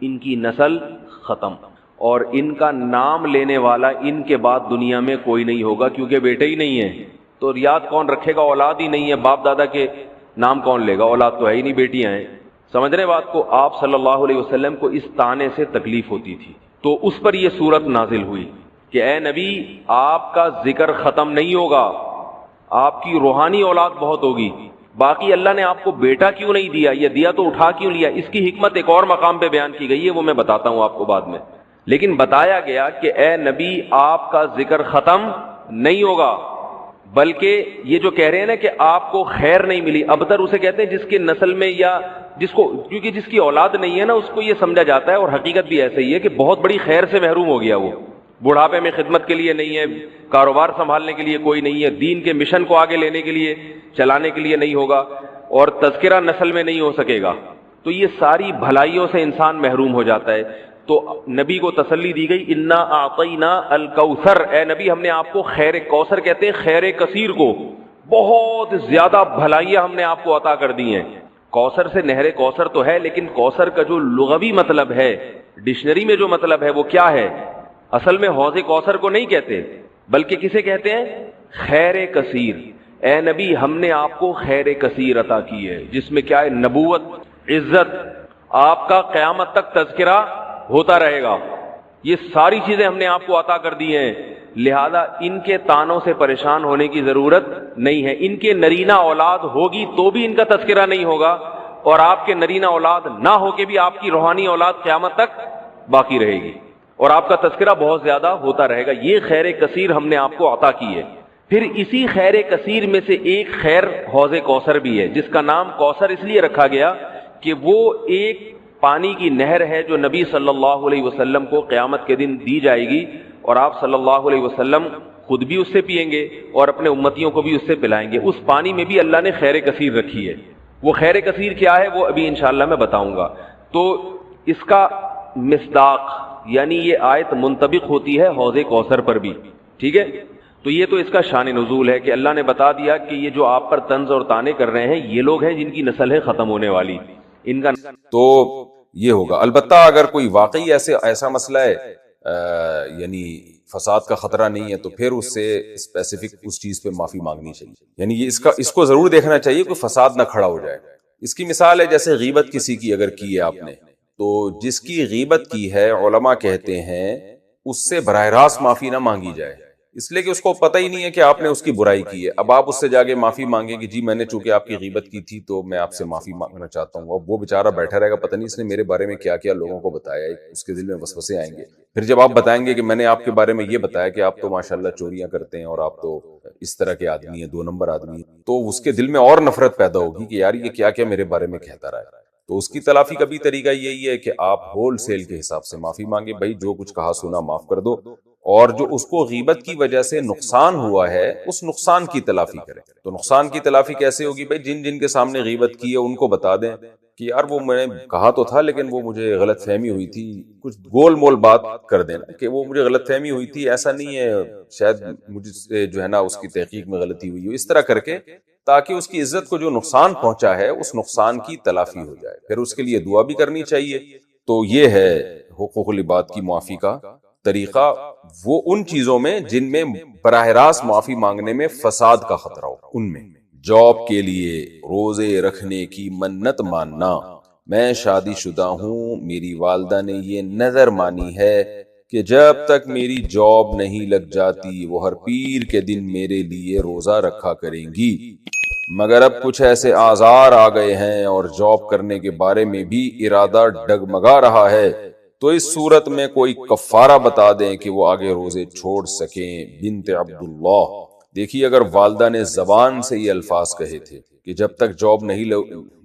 S1: ان کی نسل ختم، اور ان کا نام لینے والا ان کے بعد دنیا میں کوئی نہیں ہوگا، کیونکہ بیٹے ہی نہیں ہیں، تو یاد کون رکھے گا؟ اولاد ہی نہیں ہے، باپ دادا کے نام کون لے گا؟ اولاد تو ہے ہی نہیں، بیٹیاں ہیں۔ سمجھ رہے بات کو؟ آپ صلی اللہ علیہ وسلم کو اس طعنے سے تکلیف ہوتی تھی، تو اس پر یہ صورت نازل ہوئی کہ اے نبی، آپ کا ذکر ختم نہیں ہوگا، آپ کی روحانی اولاد بہت ہوگی۔ باقی اللہ نے آپ کو بیٹا کیوں نہیں دیا، یہ دیا تو اٹھا کیوں لیا، اس کی حکمت ایک اور مقام پہ بیان کی گئی ہے، وہ میں بتاتا ہوں آپ کو بعد میں۔ لیکن بتایا گیا کہ اے نبی، آپ کا ذکر ختم نہیں ہوگا، بلکہ یہ جو کہہ رہے ہیں نا کہ آپ کو خیر نہیں ملی، ابتر اسے کہتے ہیں جس کے نسل میں یا جس کو، کیونکہ جس کی اولاد نہیں ہے نا اس کو یہ سمجھا جاتا ہے، اور حقیقت بھی ایسے ہی ہے کہ بہت بڑی خیر سے محروم ہو گیا، وہ بڑھاپے میں خدمت کے لیے نہیں ہے، کاروبار سنبھالنے کے لیے کوئی نہیں ہے، دین کے مشن کو آگے لینے کے لیے، چلانے کے لیے نہیں ہوگا، اور تذکرہ نسل میں نہیں ہو سکے گا، تو یہ ساری بھلائیوں سے انسان محروم ہو جاتا ہے۔ تو نبی کو تسلی دی گئی، انا اعطینا الکوثر، اے نبی ہم نے آپ کو خیر کوثر کہتے ہیں خیر کثیر کو، بہت زیادہ بھلائیاں ہم نے آپ کو عطا کر دی ہیں۔ کوثر سے نہر کوثر تو ہے، لیکن کوثر کا جو لغوی مطلب ہے، ڈکشنری میں جو مطلب ہے وہ کیا ہے؟ اصل میں حوض کوثر کو نہیں کہتے، بلکہ کسے کہتے ہیں؟ خیر کثیر۔ اے نبی ہم نے آپ کو خیر کثیر عطا کی ہے، جس میں کیا ہے؟ نبوت، عزت، آپ کا قیامت تک تذکرہ ہوتا رہے گا، یہ ساری چیزیں ہم نے آپ کو عطا کر دی ہیں، لہذا ان کے طعنوں سے پریشان ہونے کی ضرورت نہیں ہے۔ ان کے نرینہ اولاد ہوگی تو بھی ان کا تذکرہ نہیں ہوگا، اور آپ کے نرینہ اولاد نہ ہو کے بھی آپ کی روحانی اولاد قیامت تک باقی رہے گی، اور آپ کا تذکرہ بہت زیادہ ہوتا رہے گا۔ یہ خیر کثیر ہم نے آپ کو عطا کی ہے۔ پھر اسی خیر کثیر میں سے ایک خیر حوض کوثر بھی ہے، جس کا نام کوثر اس لیے رکھا گیا کہ وہ ایک پانی کی نہر ہے جو نبی صلی اللہ علیہ وسلم کو قیامت کے دن دی جائے گی، اور آپ صلی اللہ علیہ وسلم خود بھی اس سے پئیں گے اور اپنے امتیوں کو بھی اس سے پلائیں گے۔ اس پانی میں بھی اللہ نے خیر کثیر رکھی ہے۔ وہ خیر کثیر کیا ہے وہ ابھی انشاءاللہ میں بتاؤں گا۔ تو اس کا مصداق یعنی یہ آیت منطبق ہوتی ہے حوض کوثر پر بھی، ٹھیک ہے؟ تو یہ تو اس کا شان نزول ہے کہ اللہ نے بتا دیا کہ یہ جو آپ پر طنز اور طعنے کر رہے ہیں یہ لوگ ہیں جن کی نسل ہے ختم ہونے والی، ان کا
S2: تو یہ ہوگا۔ البتہ اگر کوئی واقعی ایسا مسئلہ ہے یعنی فساد کا خطرہ نہیں ہے تو پھر اس سے اسپیسیفک اس چیز پہ معافی مانگنی چاہیے، یعنی یہ اس کو ضرور دیکھنا چاہیے کوئی فساد نہ کھڑا ہو جائے۔ اس کی مثال ہے جیسے غیبت کسی کی اگر کی ہے آپ نے، تو جس کی غیبت کی ہے علماء کہتے ہیں اس سے براہ راست معافی نہ مانگی جائے، اس لیے کہ اس کو پتہ ہی نہیں ہے کہ آپ نے اس کی برائی کی ہے۔ اب آپ اس سے جا کے معافی مانگیں کہ جی میں نے چونکہ آپ کی غیبت کی تھی تو میں آپ سے معافی مانگنا چاہتا ہوں، اب وہ بیچارہ بیٹھا رہے گا پتہ نہیں اس نے میرے بارے میں کیا کیا لوگوں کو بتایا ہے، اس کے دل میں وسوسے آئیں گے۔ پھر جب آپ بتائیں گے کہ میں نے آپ کے بارے میں یہ بتایا کہ آپ تو ماشاءاللہ چوریاں کرتے ہیں اور آپ تو اس طرح کے آدمی ہیں، 2 نمبر آدمی ہیں، تو اس کے دل میں اور نفرت پیدا ہوگی کہ یار یہ کیا کیا میرے بارے میں کہتا رہا ہے۔ تو اس کی تلافی کا بھی طریقہ یہی ہے کہ آپ ہول سیل کے حساب سے معافی مانگے، بھائی جو کچھ کہا سنا معاف کر دو، اور جو اس کو غیبت کی وجہ سے نقصان ہوا ہے اس نقصان کی تلافی کریں۔ تو نقصان کی تلافی کیسے ہوگی؟ بھائی جن جن کے سامنے غیبت کی ہے ان کو بتا دیں کہ یار وہ میں نے کہا تو تھا لیکن وہ مجھے غلط فہمی ہوئی تھی، کچھ گول مول بات کر دینا کہ وہ مجھے غلط فہمی ہوئی تھی، ایسا نہیں ہے، شاید مجھ سے جو ہے نا اس کی تحقیق میں غلطی ہوئی ہو، اس طرح کر کے تاکہ اس کی عزت کو جو نقصان پہنچا ہے اس نقصان کی تلافی ہو جائے۔ پھر اس کے لیے دعا بھی کرنی چاہیے۔ تو یہ ہے حقوق العباد کی معافی کا طریقہ، وہ ان چیزوں میں جن میں براہ راست معافی مانگنے میں فساد کا خطرہ ہو، ان میں جاب کے لیے روزے رکھنے کی منت ماننا، میں شادی شدہ ہوں، میری والدہ نے یہ نظر مانی ہے کہ جب تک میری جاب نہیں لگ جاتی وہ ہر پیر کے دن میرے لیے روزہ رکھا کریں گی۔ مگر اب کچھ ایسے آزار آ گئے ہیں اور جاب کرنے کے بارے میں بھی ارادہ ڈگمگا رہا ہے، تو اس صورت میں کوئی کفارہ بتا دیں کہ وہ آگے روزے چھوڑ سکیں۔ بنت عبداللہ، دیکھیے اگر والدہ نے زبان سے یہ الفاظ کہے تھے کہ جب تک جاب نہیں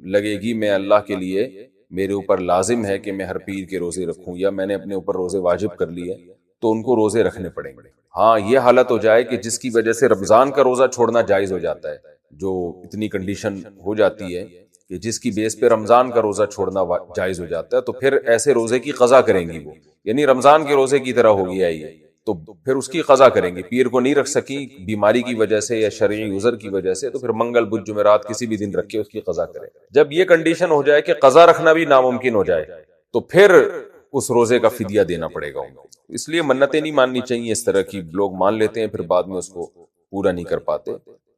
S2: لگے گی میں اللہ کے لیے میرے اوپر لازم ہے کہ میں ہر پیر کے روزے رکھوں، یا میں نے اپنے اوپر روزے واجب کر لیے، تو ان کو روزے رکھنے پڑیں گے۔ ہاں یہ حالت ہو جائے کہ جس کی وجہ سے رمضان کا روزہ چھوڑنا جائز ہو جاتا ہے، جو اتنی کنڈیشن ہو جاتی ہے کہ جس کی بیس پہ رمضان کا روزہ چھوڑنا جائز ہو جاتا ہے، تو پھر ایسے روزے کی قضا کریں گی وہ، یعنی رمضان کے روزے کی طرح ہو گیا یہ، تو پھر اس کی قضا کریں گے۔ پیر کو نہیں رکھ سکی بیماری کی وجہ سے یا شرعی عذر کی وجہ سے، تو پھر منگل بدھ جمعرات کسی بھی دن رکھ کے اس کی قضا کریں۔ جب یہ کنڈیشن ہو جائے کہ قضا رکھنا بھی ناممکن ہو جائے، تو پھر اس روزے کا فدیہ دینا پڑے گا ان کو۔ اس لیے منتیں نہیں ماننی چاہیے، اس طرح کی لوگ مان لیتے ہیں پھر بعد میں اس کو پورا نہیں کر پاتے۔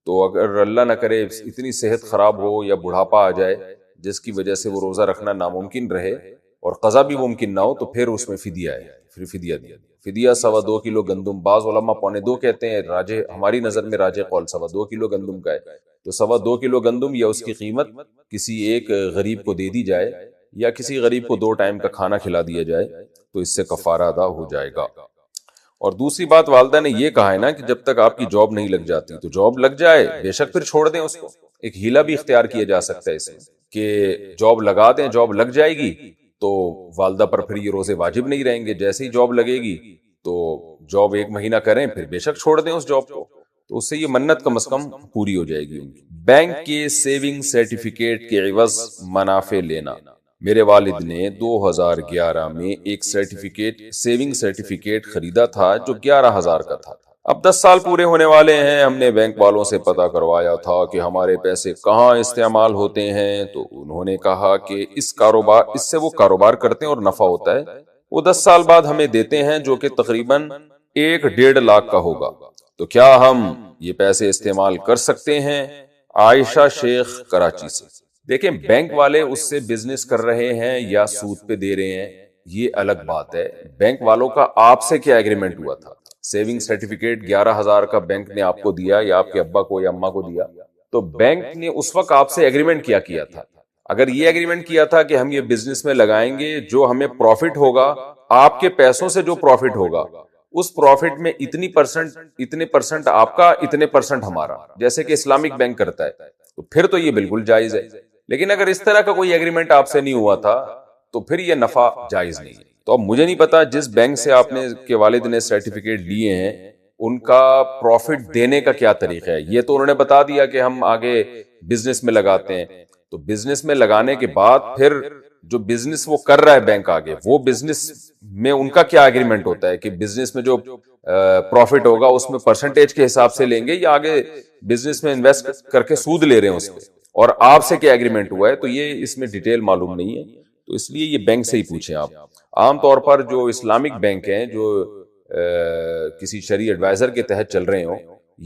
S2: تو اگر اللہ نہ کرے اتنی صحت خراب ہو یا بڑھاپا آ جائے جس کی وجہ سے وہ روزہ رکھنا ناممکن رہے اور قضا بھی ممکن نہ ہو، تو پھر اس میں فدیہ ہے، پھر فدیہ دیا۔ فدیہ 2.25 کلو گندم، بعض علماء 2.25 کہتے ہیں، راجح ہماری نظر میں راجح قول 2.25 کلو گندم کا ہے، تو 2.25 کلو گندم یا اس کی قیمت کسی ایک غریب کو دے دی جائے، یا کسی غریب کو 2 ٹائم کا کھانا کھلا دیا جائے، تو اس سے کفارہ ادا ہو جائے گا۔ اور دوسری بات، والدہ نے یہ کہا ہے نا کہ جب تک آپ کی جاب نہیں لگ جاتی، تو جاب لگ جائے بے شک پھر چھوڑ دیں اس کو۔ ایک ہیلہ بھی اختیار کیا جا سکتا ہے اس میں کہ جاب لگا دیں، جاب لگ جائے گی تو والدہ پر پھر یہ روزے واجب نہیں رہیں گے، جیسے ہی جاب لگے گی تو جاب 1 مہینہ کریں پھر بے شک چھوڑ دیں اس جاب کو، تو اس سے یہ منت کم از کم پوری ہو جائے گی ان کی۔ بینک کے سیونگ سرٹیفکیٹ کے عوض منافع لینا۔ میرے والد نے 2011 میں ایک سیونگ سرٹیفکیٹ خریدا تھا جو 11,000 کا تھا۔ اب 10 سال پورے ہونے والے ہیں، ہم نے بینک والوں سے پتہ کروایا تھا کہ ہمارے پیسے کہاں استعمال ہوتے ہیں، تو انہوں نے کہا کہ اس سے وہ کاروبار کرتے ہیں اور نفع ہوتا ہے، وہ 10 سال بعد ہمیں دیتے ہیں، جو کہ تقریباً 1.5 لاکھ کا ہوگا، تو کیا ہم یہ پیسے استعمال کر سکتے ہیں؟ عائشہ شیخ کراچی سے۔ دیکھیں بینک والے اس سے بزنس کر رہے ہیں یا سود پہ دے رہے ہیں یہ الگ بات ہے۔ بینک والوں کا آپ سے کیا ایگریمنٹ ہوا تھا؟ سیونگ سرٹیفکیٹ 11,000 کا بینک نے آپ کو دیا یا آپ کے ابا کو یا اماں کو دیا، تو بینک نے اس وقت آپ سے ایگریمنٹ کیا تھا؟ اگر یہ ایگریمنٹ کیا تھا کہ ہم یہ بزنس میں لگائیں گے، جو ہمیں پروفٹ ہوگا، آپ کے پیسوں سے جو پروفٹ ہوگا، اس پروفٹ میں اتنے پرسنٹ آپ کا، اتنے پرسنٹ ہمارا، جیسے کہ اسلامک بینک کرتا ہے، تو پھر تو یہ بالکل جائز ہے۔ لیکن اگر اس طرح کا کوئی ایگریمنٹ آپ سے نہیں ہوا تھا تو پھر یہ نفع جائز نہیں ہے۔ تو اب مجھے نہیں پتا جس بینک سے آپ نے کے والد نے سرٹیفکیٹ لیے ہیں ان کا پروفٹ دینے کا کیا طریقہ ہے۔ یہ تو انہوں نے بتا دیا کہ ہم آگے بزنس میں لگاتے ہیں، تو بزنس میں لگانے کے بعد پھر جو بزنس وہ کر رہا ہے بینک آگے، وہ بزنس میں ان کا کیا ایگریمنٹ ہوتا ہے کہ بزنس میں جو پروفٹ ہوگا اس میں پرسنٹیج کے حساب سے لیں گے یا آگے بزنس میں انویسٹ کر کے سود لے رہے ہیں اس پہ، اور آپ سے کیا ایگریمنٹ ہوا ہے، تو یہ اس میں ڈیٹیل معلوم نہیں ہے، تو اس لیے یہ بینک سے ہی پوچھیں آپ۔ عام طور پر جو اسلامک بینک ہیں جو کسی شرعی ایڈوائزر کے تحت چل رہے ہوں،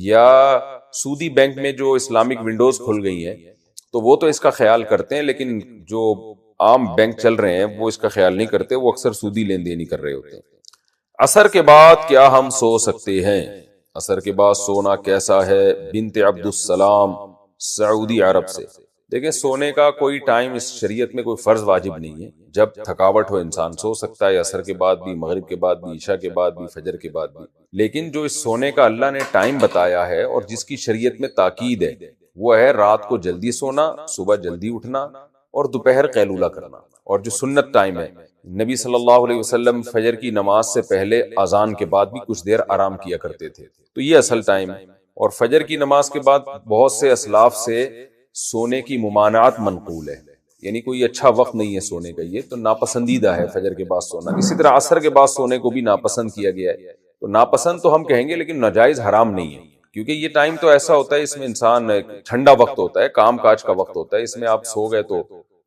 S2: یا سودی بینک میں جو اسلامک ونڈوز کھل گئی ہیں، تو وہ تو اس کا خیال کرتے ہیں، لیکن جو عام بینک چل رہے ہیں وہ اس کا خیال نہیں کرتے، وہ اکثر سودی لین دین ہی کر رہے ہوتے ہیں۔ عصر کے بعد کیا ہم سو سکتے ہیں؟ عصر کے بعد سونا کیسا ہے؟ بنت عبدالسلام سعودی عرب سے۔ دیکھیں سونے کا کوئی ٹائم اس شریعت میں کوئی فرض واجب نہیں ہے، جب تھکاوٹ ہو انسان سو سکتا ہے، عصر کے بعد بھی، مغرب کے بعد بھی، عشاء کے بعد بھی، فجر کے بعد بھی، لیکن جو اس سونے کا اللہ نے ٹائم بتایا ہے اور جس کی شریعت میں تاکید ہے وہ ہے رات کو جلدی سونا، صبح جلدی اٹھنا اور دوپہر قیلولہ کرنا۔ اور جو سنت ٹائم ہے، نبی صلی اللہ علیہ وسلم فجر کی نماز سے پہلے اذان کے بعد بھی کچھ دیر آرام کیا کرتے تھے، تو یہ اصل ٹائم ہے۔ اور فجر کی نماز کے بعد بہت سے اسلاف سے سونے کی ممانعت منقول ہے، یعنی کوئی اچھا وقت نہیں ہے سونے کا، یہ تو ناپسندیدہ ہے فجر کے بعد سونا۔ اسی طرح عصر کے بعد سونے کو بھی ناپسند کیا گیا ہے، تو ناپسند تو ہم کہیں گے لیکن ناجائز حرام نہیں ہے، کیونکہ یہ ٹائم تو ایسا ہوتا ہے اس میں انسان ٹھنڈا وقت ہوتا ہے، کام کاج کا وقت ہوتا ہے، اس میں آپ سو گئے تو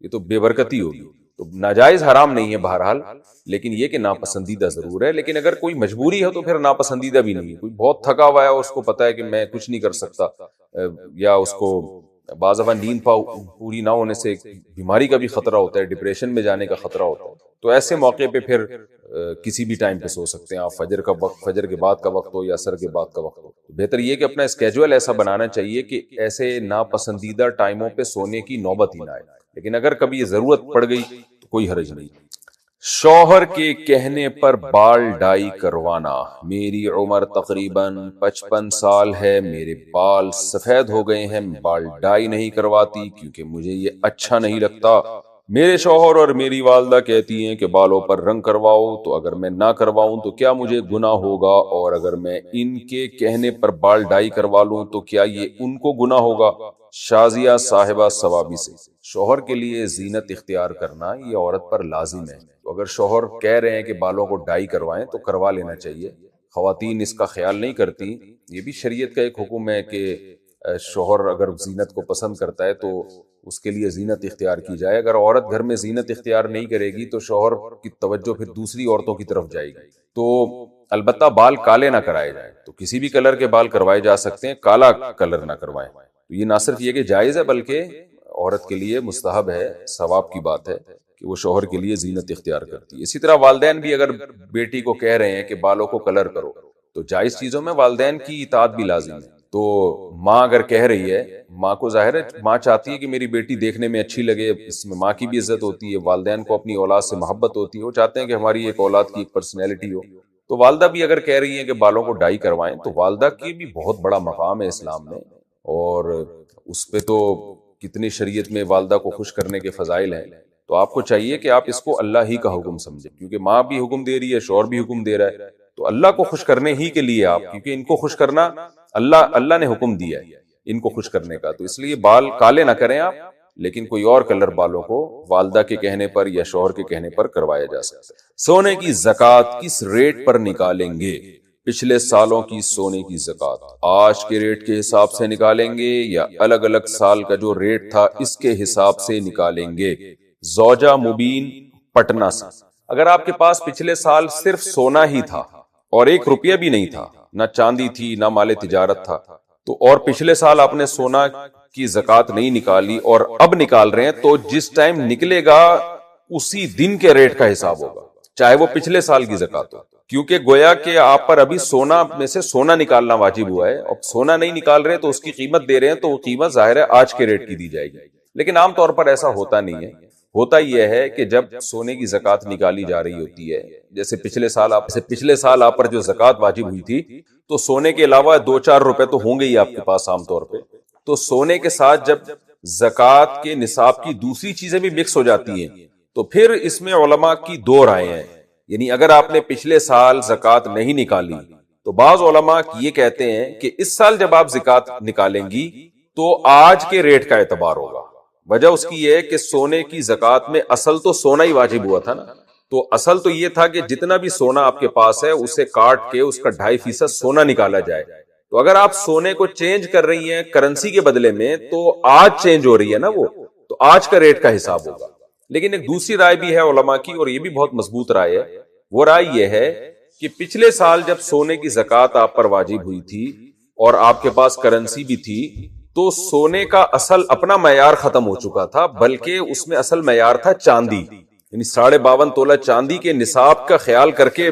S2: یہ تو بے برکتی ہوگی، تو ناجائز حرام نہیں ہے بہرحال، لیکن یہ کہ ناپسندیدہ ضرور ہے۔ لیکن اگر کوئی مجبوری ہے تو پھر ناپسندیدہ بھی نہیں ہے، کوئی بہت تھکا ہوا ہے، اس کو پتا ہے کہ میں کچھ نہیں کر سکتا، یا اس کو بعض دفعہ نیند پوری نہ ہونے سے بیماری کا بھی خطرہ ہوتا ہے، ڈپریشن میں جانے کا خطرہ ہوتا ہے، تو ایسے موقع پہ پھر کسی بھی ٹائم پہ سو سکتے ہیں آپ، فجر کا وقت، فجر کے بعد کا وقت ہو یا عصر کے بعد کا وقت ہو۔ بہتر یہ کہ اپنا اسکیجول ایسا بنانا چاہیے کہ ایسے ناپسندیدہ ٹائموں پہ سونے کی نوبت ہی نہ آئے، لیکن اگر کبھی یہ ضرورت پڑ گئی تو کوئی حرج نہیں۔ شوہر کے کہنے پر بال ڈائی کروانا۔ میری عمر تقریباً 55 سال ہے، میرے بال سفید ہو گئے ہیں، بال ڈائی نہیں کرواتی کیونکہ مجھے یہ اچھا نہیں لگتا۔ میرے شوہر اور میری والدہ کہتی ہیں کہ بالوں پر رنگ کرواؤ، تو اگر میں نہ کرواؤں تو کیا مجھے گناہ ہوگا؟ اور اگر میں ان کے کہنے پر بال ڈائی کروا لوں تو کیا یہ ان کو گناہ ہوگا؟ شازیہ صاحبہ ثوابی سے۔ شوہر کے لیے زینت اختیار کرنا یہ عورت پر لازم ہے، تو اگر شوہر کہہ رہے ہیں کہ بالوں کو ڈائی کروائیں تو کروا لینا چاہیے۔ خواتین اس کا خیال نہیں کرتی، یہ بھی شریعت کا ایک حکم ہے کہ شوہر اگر زینت کو پسند کرتا ہے تو اس کے لیے زینت اختیار کی جائے۔ اگر عورت گھر میں زینت اختیار نہیں کرے گی تو شوہر کی توجہ پھر دوسری عورتوں کی طرف جائے گی۔ تو البتہ بال کالے نہ کرائے جائیں، تو کسی بھی کلر کے بال کروائے جا سکتے ہیں، کالا کلر نہ کروائیں۔ تو یہ نہ صرف یہ کہ جائز ہے بلکہ عورت کے لیے مستحب ہے، ثواب کی بات ہے کہ وہ شوہر کے لیے زینت اختیار کرتی ہے۔ اسی طرح والدین بھی اگر بیٹی کو کہہ رہے ہیں کہ بالوں کو کلر کرو تو جائز چیزوں میں والدین کی اطاعت بھی لازم ہے۔ تو ماں اگر کہہ رہی ہے، ماں کو ظاہر ہے ماں چاہتی ہے کہ میری بیٹی دیکھنے میں اچھی لگے، اس میں ماں کی بھی عزت ہوتی ہے، والدین کو اپنی اولاد سے محبت ہوتی ہے، وہ چاہتے ہیں کہ ہماری ایک اولاد کی ایک پرسنالٹی ہو۔ تو والدہ بھی اگر کہہ رہی ہیں کہ بالوں کو ڈائی کروائیں تو والدہ کی بھی بہت بڑا مقام ہے اسلام میں، اور اس پہ تو کتنی شریعت میں والدہ کو خوش کرنے کے فضائل ہیں۔ تو آپ کو چاہیے کہ آپ اس کو اللہ ہی کا حکم سمجھیں، کیونکہ ماں بھی حکم دے رہی ہے، شوہر بھی حکم دے رہا ہے، تو اللہ کو خوش کرنے ہی کے لیے آپ، کیونکہ ان کو خوش کرنا اللہ نے حکم دیا ہے ان کو خوش کرنے کا، تو اس لیے بال کالے نہ کریں آپ، لیکن کوئی اور کلر بالوں کو والدہ کے کہنے پر یا شوہر کے کہنے پر کروایا جا سکتا ہے۔ سونے کی زکوٰۃ کس ریٹ پر نکالیں گے؟ پچھلے سالوں کی سونے کی زکوٰۃ آج کے ریٹ کے حساب سے نکالیں گے یا الگ الگ سال کا جو ریٹ تھا اس کے حساب سے نکالیں گے؟ زوجہ مبین پٹنہ سے۔ اگر آپ کے پاس پچھلے سال صرف سونا ہی تھا اور 1 روپیہ بھی نہیں تھا، نہ چاندی تھی نہ مال تجارت تھا، تو اور پچھلے سال آپ نے سونا کی زکوٰۃ نہیں نکالی اور اب نکال رہے ہیں، تو جس ٹائم نکلے گا اسی دن کے ریٹ کا حساب ہوگا، چاہے وہ پچھلے سال کی زکوٰۃ ہو، کیونکہ گویا کہ آپ پر ابھی سونا میں سے سونا نکالنا واجب ہوا ہے، اور سونا نہیں نکال رہے تو اس کی قیمت دے رہے ہیں، تو وہ قیمت ظاہر ہے آج کے ریٹ کی دی جائے گی۔ لیکن عام طور پر ایسا ہوتا نہیں ہے، ہوتا یہ ہے کہ جب سونے کی زکوٰۃ نکالی جا رہی ہوتی ہے، جیسے پچھلے سال آپ پر جو زکوٰۃ واجب ہوئی تھی، تو سونے کے علاوہ 2-4 روپے تو ہوں گے ہی آپ کے پاس عام طور پہ، تو سونے کے ساتھ جب زکوٰۃ کے نصاب کی دوسری چیزیں بھی مکس ہو جاتی ہیں تو پھر اس میں علماء کی 2 رائے ہیں۔ یعنی اگر آپ نے پچھلے سال زکوٰۃ نہیں نکالی تو بعض علماء یہ کہتے ہیں کہ اس سال جب آپ زکوٰۃ نکالیں گی تو آج کے ریٹ کا اعتبار ہوگا۔ وجہ اس کی یہ ہے کہ سونے کی زکوٰۃ میں اصل تو سونا ہی واجب ہوا تھا نا، تو اصل تو یہ تھا کہ جتنا بھی سونا آپ کے پاس ہے اسے کاٹ کے اس کا 2.5% سونا نکالا جائے۔ تو اگر آپ سونے کو چینج کر رہی ہیں کرنسی کے بدلے میں تو آج چینج ہو رہی ہے نا وہ، تو آج کا ریٹ کا حساب ہوگا۔ لیکن ایک دوسری رائے بھی ہے علماء کی، اور یہ بھی بہت مضبوط رائے ہے، وہ رائے یہ ہے کہ پچھلے سال جب سونے کی زکوٰۃ آپ پر واجب ہوئی تھی اور آپ کے پاس کرنسی بھی تھی، تو سونے کا اصل اپنا معیار ختم ہو چکا تھا، بلکہ اس میں اصل معیار تھا چاندی، یعنی 52.5 تولہ چاندی کے نصاب کا خیال کر کے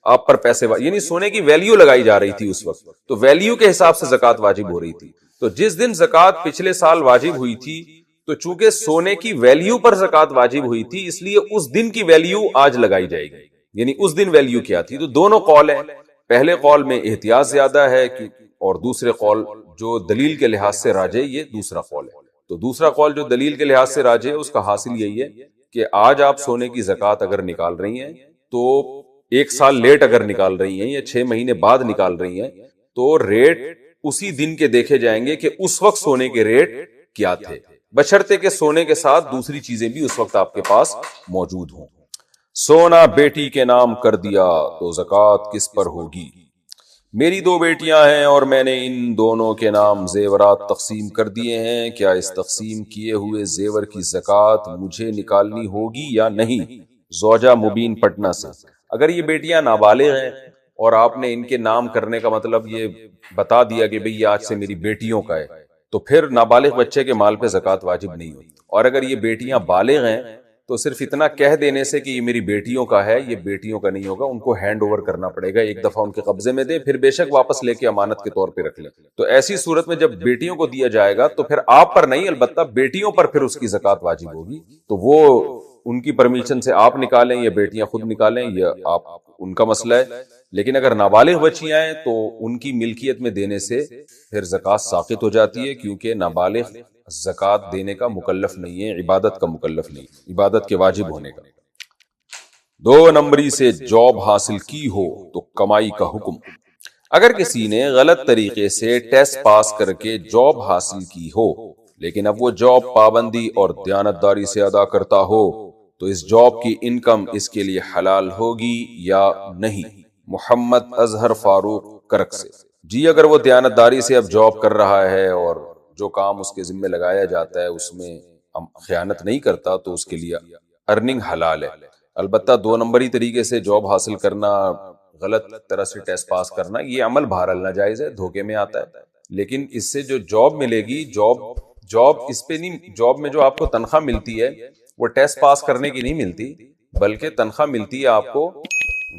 S2: آپ پر پیسے یعنی سونے کی ویلیو لگائی جا رہی تھی اس وقت، تو ویلیو کے حساب سے زکوٰۃ واجب ہو رہی تھی۔ تو جس دن زکوٰۃ پچھلے سال واجب ہوئی تھی تو چونکہ سونے کی ویلیو پر زکوٰۃ واجب ہوئی تھی، اس لیے اس دن کی ویلیو آج لگائی جائے گی، یعنی اس دن ویلیو کیا تھی۔ تو دونوں قول ہیں، پہلے قول میں احتیاط زیادہ ہے اور دوسرے قول جو دلیل کے لحاظ سے راجح، یہ دوسرا قول ہے۔ تو دوسرا قول جو دلیل کے لحاظ سے راجح ہے اس کا حاصل یہی ہے کہ آج آپ سونے کی زکوٰۃ اگر نکال رہی ہیں تو 1 سال لیٹ اگر نکال رہی ہیں یا 6 مہینے بعد نکال رہی ہیں تو ریٹ اسی دن کے دیکھے جائیں گے کہ اس وقت سونے کے ریٹ کیا تھے، بشرطے کہ سونے کے ساتھ دوسری چیزیں بھی اس وقت آپ کے پاس موجود ہوں۔ سونا بیٹی کے نام کر دیا تو زکوٰۃ کس پر ہوگی؟ میری 2 بیٹیاں ہیں اور میں نے ان دونوں کے نام زیورات تقسیم کر دیے ہیں، کیا اس تقسیم کیے ہوئے زیور کی زکوٰۃ مجھے نکالنی ہوگی یا نہیں؟ زوجہ مبین پٹنہ سے۔ اگر یہ بیٹیاں نابالغ ہیں اور آپ نے ان کے نام کرنے کا مطلب یہ بتا دیا کہ بھئی یہ آج سے میری بیٹیوں کا ہے، تو پھر نابالغ بچے کے مال پہ زکوٰۃ واجب نہیں ہوتی. اور اگر یہ بیٹیاں بالغ ہیں تو صرف اتنا کہہ دینے سے کہ یہ میری بیٹیوں کا ہے، یہ بیٹیوں کا نہیں ہوگا، ان کو ہینڈ اوور کرنا پڑے گا، ایک دفعہ ان کے قبضے میں دیں، پھر بے شک واپس لے کے امانت کے طور پہ رکھ لیں. تو ایسی صورت میں جب بیٹیوں کو دیا جائے گا تو پھر آپ پر نہیں، البتہ بیٹیوں پر پھر اس کی زکوٰۃ واجب ہوگی. تو وہ ان کی پرمیشن سے آپ نکالیں یا بیٹیاں خود نکالیں، یہ آپ ان کا مسئلہ ہے. لیکن اگر نابالغ بچیاں ہیں تو ان کی ملکیت میں دینے سے پھر زکوٰۃ ساقط ہو جاتی ہے، کیونکہ نابالغ زکوٰۃ دینے کا مکلف نہیں ہے، عبادت کا مکلف نہیں، عبادت کے واجب ہونے کا. 2 نمبری سے جاب حاصل کی ہو تو کمائی کا حکم. اگر کسی نے غلط طریقے سے ٹیسٹ پاس کر کے جاب حاصل کی ہو لیکن اب وہ جاب پابندی اور دیانتداری سے ادا کرتا ہو تو اس جاب کی انکم اس کے لیے حلال ہوگی یا نہیں؟ محمد اظہر فاروق کرک سے. جی اگر وہ دیانتداری سے اب جاب کر رہا ہے اور جو کام اس کے ذمہ لگایا جاتا ہے اس میں خیانت نہیں کرتا تو اس کے لیے ارننگ حلال ہے. البتہ 2 نمبری طریقے سے جاب حاصل کرنا، غلط طرح سے ٹیسٹ پاس کرنا، یہ عمل بہرحال ناجائز ہے، دھوکے میں آتا ہے. لیکن اس سے جو جاب ملے گی، جاب اس پہ نہیں، جاب میں جو آپ کو تنخواہ ملتی ہے وہ ٹیسٹ پاس کرنے کی نہیں ملتی، بلکہ تنخواہ ملتی ہے آپ کو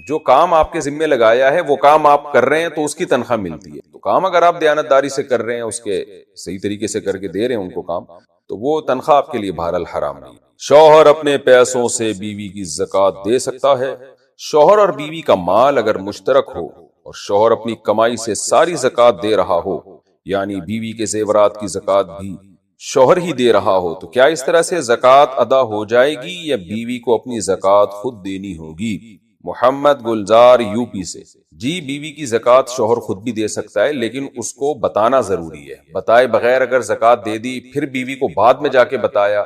S2: جو کام آپ کے ذمہ لگایا ہے وہ کام آپ کر رہے ہیں تو اس کی تنخواہ ملتی ہے. تو کام اگر آپ دیانتداری سے کر رہے ہیں، اس کے صحیح طریقے سے کر کے دے رہے ہیں ان کو کام، تو وہ تنخواہ آپ کے لیے بہرحال حرام نہیں. شوہر اپنے پیسوں سے بیوی کی زکوٰۃ دے سکتا ہے. شوہر اور بیوی کا مال اگر مشترک ہو اور شوہر اپنی کمائی سے ساری زکوٰۃ دے رہا ہو، یعنی بیوی کے زیورات کی زکوٰۃ بھی شوہر ہی دے رہا ہو، تو کیا اس طرح سے زکوٰۃ ادا ہو جائے گی یا بیوی کو اپنی زکوٰۃ خود دینی ہوگی؟ محمد گلزار یو پی سے. جی بیوی کی زکوٰۃ شوہر خود بھی دے سکتا ہے، لیکن اس کو بتانا ضروری ہے. بتائے بغیر اگر زکوٰۃ دے دی پھر بیوی کو بعد میں جا کے بتایا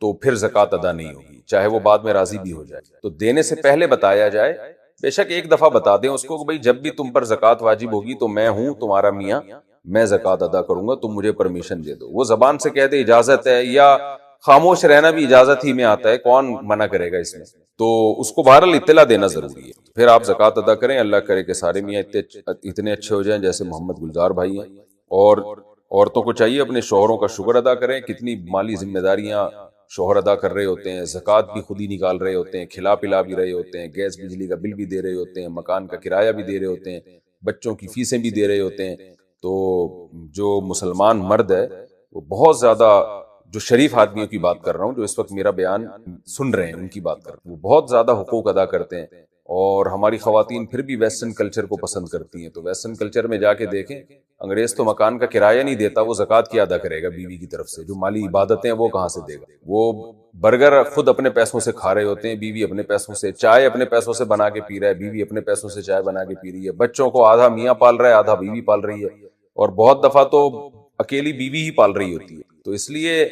S2: تو پھر زکوٰۃ ادا نہیں ہوگی، چاہے وہ بعد میں راضی بھی ہو جائے. تو دینے سے پہلے بتایا جائے، بے شک ایک دفعہ بتا دیں اس کو کہ بھئی جب بھی تم پر زکوٰۃ واجب ہوگی تو میں ہوں تمہارا میاں، میں زکوٰۃ ادا کروں گا، تم مجھے پرمیشن دے دو. وہ زبان سے کہہ دے اجازت ہے، یا خاموش رہنا بھی اجازت ہی میں آتا ہے، کون منع کرے گا اس میں. تو اس کو بہرحال اطلاع دینا ضروری ہے. پھر آپ زکوٰۃ ادا کریں. اللہ کرے کہ سارے میاں اتنے اچھے ہو جائیں جیسے محمد گلزار بھائی ہیں. اور عورتوں کو چاہیے اپنے شوہروں کا شکر ادا کریں. کتنی مالی ذمہ داریاں شوہر ادا کر رہے ہوتے ہیں، زکوٰۃ بھی خود ہی نکال رہے ہوتے ہیں، کھلا پلا بھی رہے ہوتے ہیں، گیس بجلی کا بل بھی دے رہے ہوتے ہیں، مکان کا کرایہ بھی دے رہے ہوتے ہیں، بچوں کی فیسیں بھی دے رہے ہوتے ہیں. تو جو مسلمان مرد ہے وہ بہت زیادہ، جو شریف آدمیوں کی بات کر رہا ہوں جو اس وقت میرا بیان سن رہے ہیں ان کی بات کر رہا ہوں، وہ بہت زیادہ حقوق ادا کرتے ہیں. اور ہماری خواتین پھر بھی ویسٹرن کلچر کو پسند کرتی ہیں. تو ویسٹرن کلچر میں جا کے دیکھیں، انگریز تو مکان کا کرایہ نہیں دیتا، وہ زکوٰۃ کیا ادا کرے گا بیوی کی طرف سے؟ جو مالی عبادتیں وہ کہاں سے دے گا؟ وہ برگر خود اپنے پیسوں سے کھا رہے ہوتے ہیں، بیوی اپنے پیسوں سے، چائے اپنے پیسوں سے بنا کے پی رہا ہے، بیوی اپنے پیسوں سے چائے بنا کے پی رہی ہے، بچوں کو آدھا میاں پال رہا ہے آدھا بیوی پال رہی ہے، اور بہت دفعہ تو اکیلی بیوی ہی پال رہی ہوتی ہے. تو اس لیے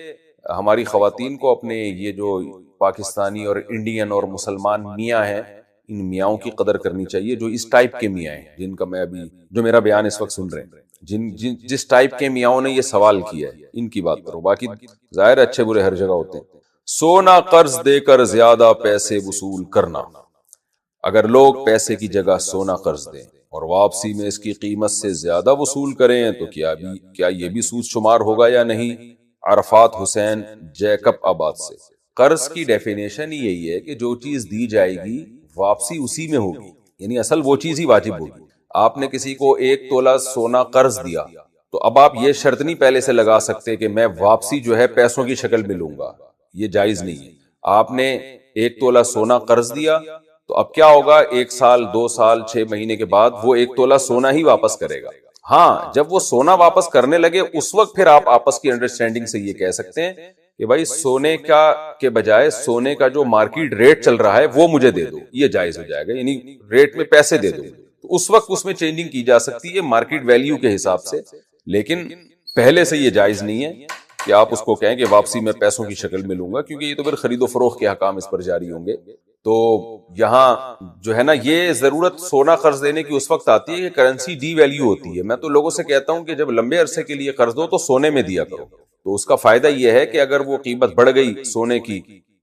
S2: ہماری خواتین کو اپنے یہ جو پاکستانی اور انڈین اور مسلمان میاں ہیں، ان میاؤں کی قدر کرنی چاہیے، جو اس ٹائپ کے میاں ہیں جن کا میں ابھی، جو میرا بیان اس وقت سن رہے ہیں، جس ٹائپ کے میاؤں نے یہ سوال کیا ہے ان کی بات کرو. باقی ظاہر اچھے برے ہر جگہ ہوتے ہیں. سونا قرض دے کر زیادہ پیسے وصول کرنا. اگر لوگ پیسے کی جگہ سونا قرض دیں اور واپسی میں اس کی قیمت سے زیادہ وصول کریں تو کیا یہ بھی سود شمار ہوگا یا نہیں؟ عرفات حسین جیکب آباد سے. قرض کی ڈیفینیشن یہی ہے کہ جو چیز دی جائے گی واپسی اسی میں ہوگی، یعنی اصل وہ چیز ہی واجب ہوگی. آپ نے کسی کو 1 تولہ سونا قرض دیا تو اب آپ یہ شرط نہیں پہلے سے لگا سکتے کہ میں واپسی جو ہے پیسوں کی شکل میں لوں گا، یہ جائز نہیں ہے. آپ نے 1 تولہ سونا قرض دیا تو اب کیا ہوگا، 1 سال 2 سال 6 مہینے کے بعد وہ 1 تولہ سونا ہی واپس کرے گا. ہاں جب وہ سونا واپس کرنے لگے اس وقت پھر آپ آپس کی انڈرسٹینڈنگ سے یہ کہہ سکتے ہیں کہ بھائی سونے کا کے بجائے سونے کا جو مارکیٹ ریٹ چل رہا ہے وہ مجھے دے دو، یہ جائز ہو جائے گا، یعنی ریٹ میں پیسے دے دو. تو اس وقت اس میں چینجنگ کی جا سکتی ہے مارکیٹ ویلیو کے حساب سے، لیکن پہلے سے یہ جائز نہیں ہے کہ آپ اس کو کہیں کہ واپسی میں پیسوں کی شکل میں لوں گا، کیونکہ یہ تو پھر خرید و فروخت کے حکام اس پر جاری ہوں گے. تو یہاں جو ہے نا یہ ضرورت سونا قرض دینے کی اس وقت آتی ہے کہ کرنسی ڈی ویلیو ہوتی ہے. میں تو لوگوں سے کہتا ہوں کہ جب لمبے عرصے کے لیے قرض دو تو سونے میں دیا کرو. تو اس کا فائدہ یہ ہے کہ اگر وہ قیمت بڑھ گئی سونے کی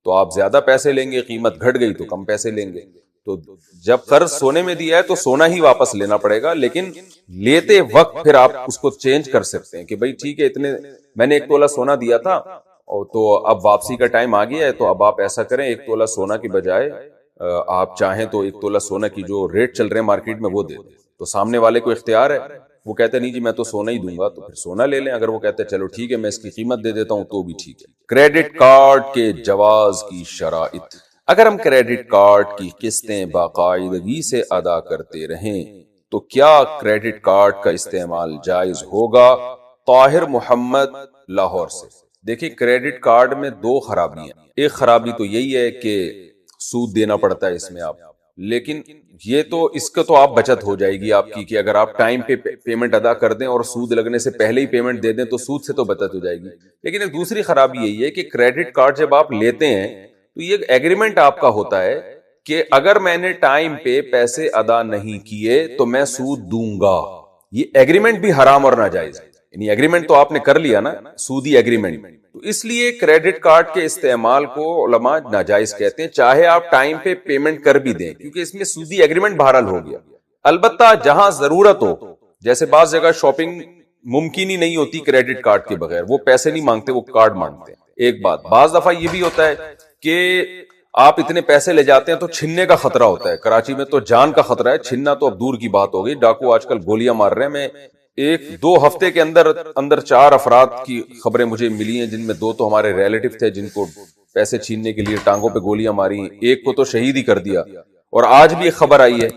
S2: تو آپ زیادہ پیسے لیں گے، قیمت گھٹ گئی تو کم پیسے لیں گے. تو جب قرض سونے میں دیا ہے تو سونا ہی واپس لینا پڑے گا، لیکن لیتے وقت پھر آپ اس کو چینج کر سکتے ہیں کہ بھائی ٹھیک ہے اتنے میں نے 1 تولہ سونا دیا تھا اور تو اب واپسی کا ٹائم آ گیا ہے، تو اب آپ ایسا کریں 1 تولہ سونا کی بجائے آپ چاہیں تو 1 تولہ سونا کی جو ریٹ چل رہے ہیں مارکیٹ میں وہ دے دیں، تو سامنے والے کو اختیار ہے، وہ کہتے ہیں نہیں جی میں تو سونا ہی دوں گا تو پھر سونا لے لیں، اگر وہ کہتے ہیں چلو ٹھیک ہے میں اس کی قیمت دے دیتا ہوں تو بھی ٹھیک ہے۔ کریڈٹ کارڈ کے جواز کی شرائط، اگر ہم کریڈٹ کارڈ کی قسطیں باقاعدگی سے ادا کرتے رہیں تو کیا کریڈٹ کارڈ کا استعمال جائز ہوگا؟ طاہر محمد لاہور سے۔ دیکھیں کریڈٹ کارڈ میں 2 خرابیاں، ایک خرابی تو یہی ہے کہ سود دینا پڑتا ہے اس میں آپ، لیکن یہ تو اس کا تو آپ بچت ہو جائے گی آپ کی کہ اگر آپ ٹائم پہ پیمنٹ ادا کر دیں اور سود لگنے سے پہلے ہی پیمنٹ دے دیں تو سود سے تو بچت ہو جائے گی، لیکن ایک دوسری خرابی یہی ہے کہ کریڈٹ کارڈ جب آپ لیتے ہیں تو یہ ایگریمنٹ آپ کا ہوتا ہے کہ اگر میں نے ٹائم پہ پیسے ادا نہیں کیے تو میں سود دوں گا، یہ ایگریمنٹ بھی حرام اور ناجائز ہے، یعنی ایگریمنٹ تو آپ نے کر لیا نا، سودی ایگریمنٹ، تو اس لیے کریڈٹ کارڈ کے استعمال کو علماء ناجائز کہتے ہیں چاہے آپ ٹائم پہ پیمنٹ کر بھی دیں، کیونکہ اس میں سودی ایگریمنٹ بہرحال ہو گیا۔ البتہ جہاں ضرورت ہو، جیسے بعض جگہ شاپنگ ممکن ہی نہیں ہوتی کریڈٹ کارڈ کے بغیر، وہ پیسے نہیں مانگتے وہ کارڈ مانگتے ہیں، ایک بات۔ بعض دفعہ یہ بھی ہوتا ہے کہ آپ اتنے پیسے لے جاتے ہیں تو چھننے کا خطرہ ہوتا ہے، کراچی میں تو جان کا خطرہ ہے، چھننا تو اب دور کی بات ہو گئی، ڈاکو آج کل گولیاں مار رہے ہیں۔ میں 1-2 ہفتے کے اندر 4 افراد کی خبریں مجھے ملی ہیں، جن میں 2 تو ہمارے ریلیٹو تھے جن کو پیسے چھیننے کے لیے ٹانگوں پہ گولیاں ماری، ایک کو تو شہید ہی کر دیا، اور آج بھی ایک خبر آئی ہے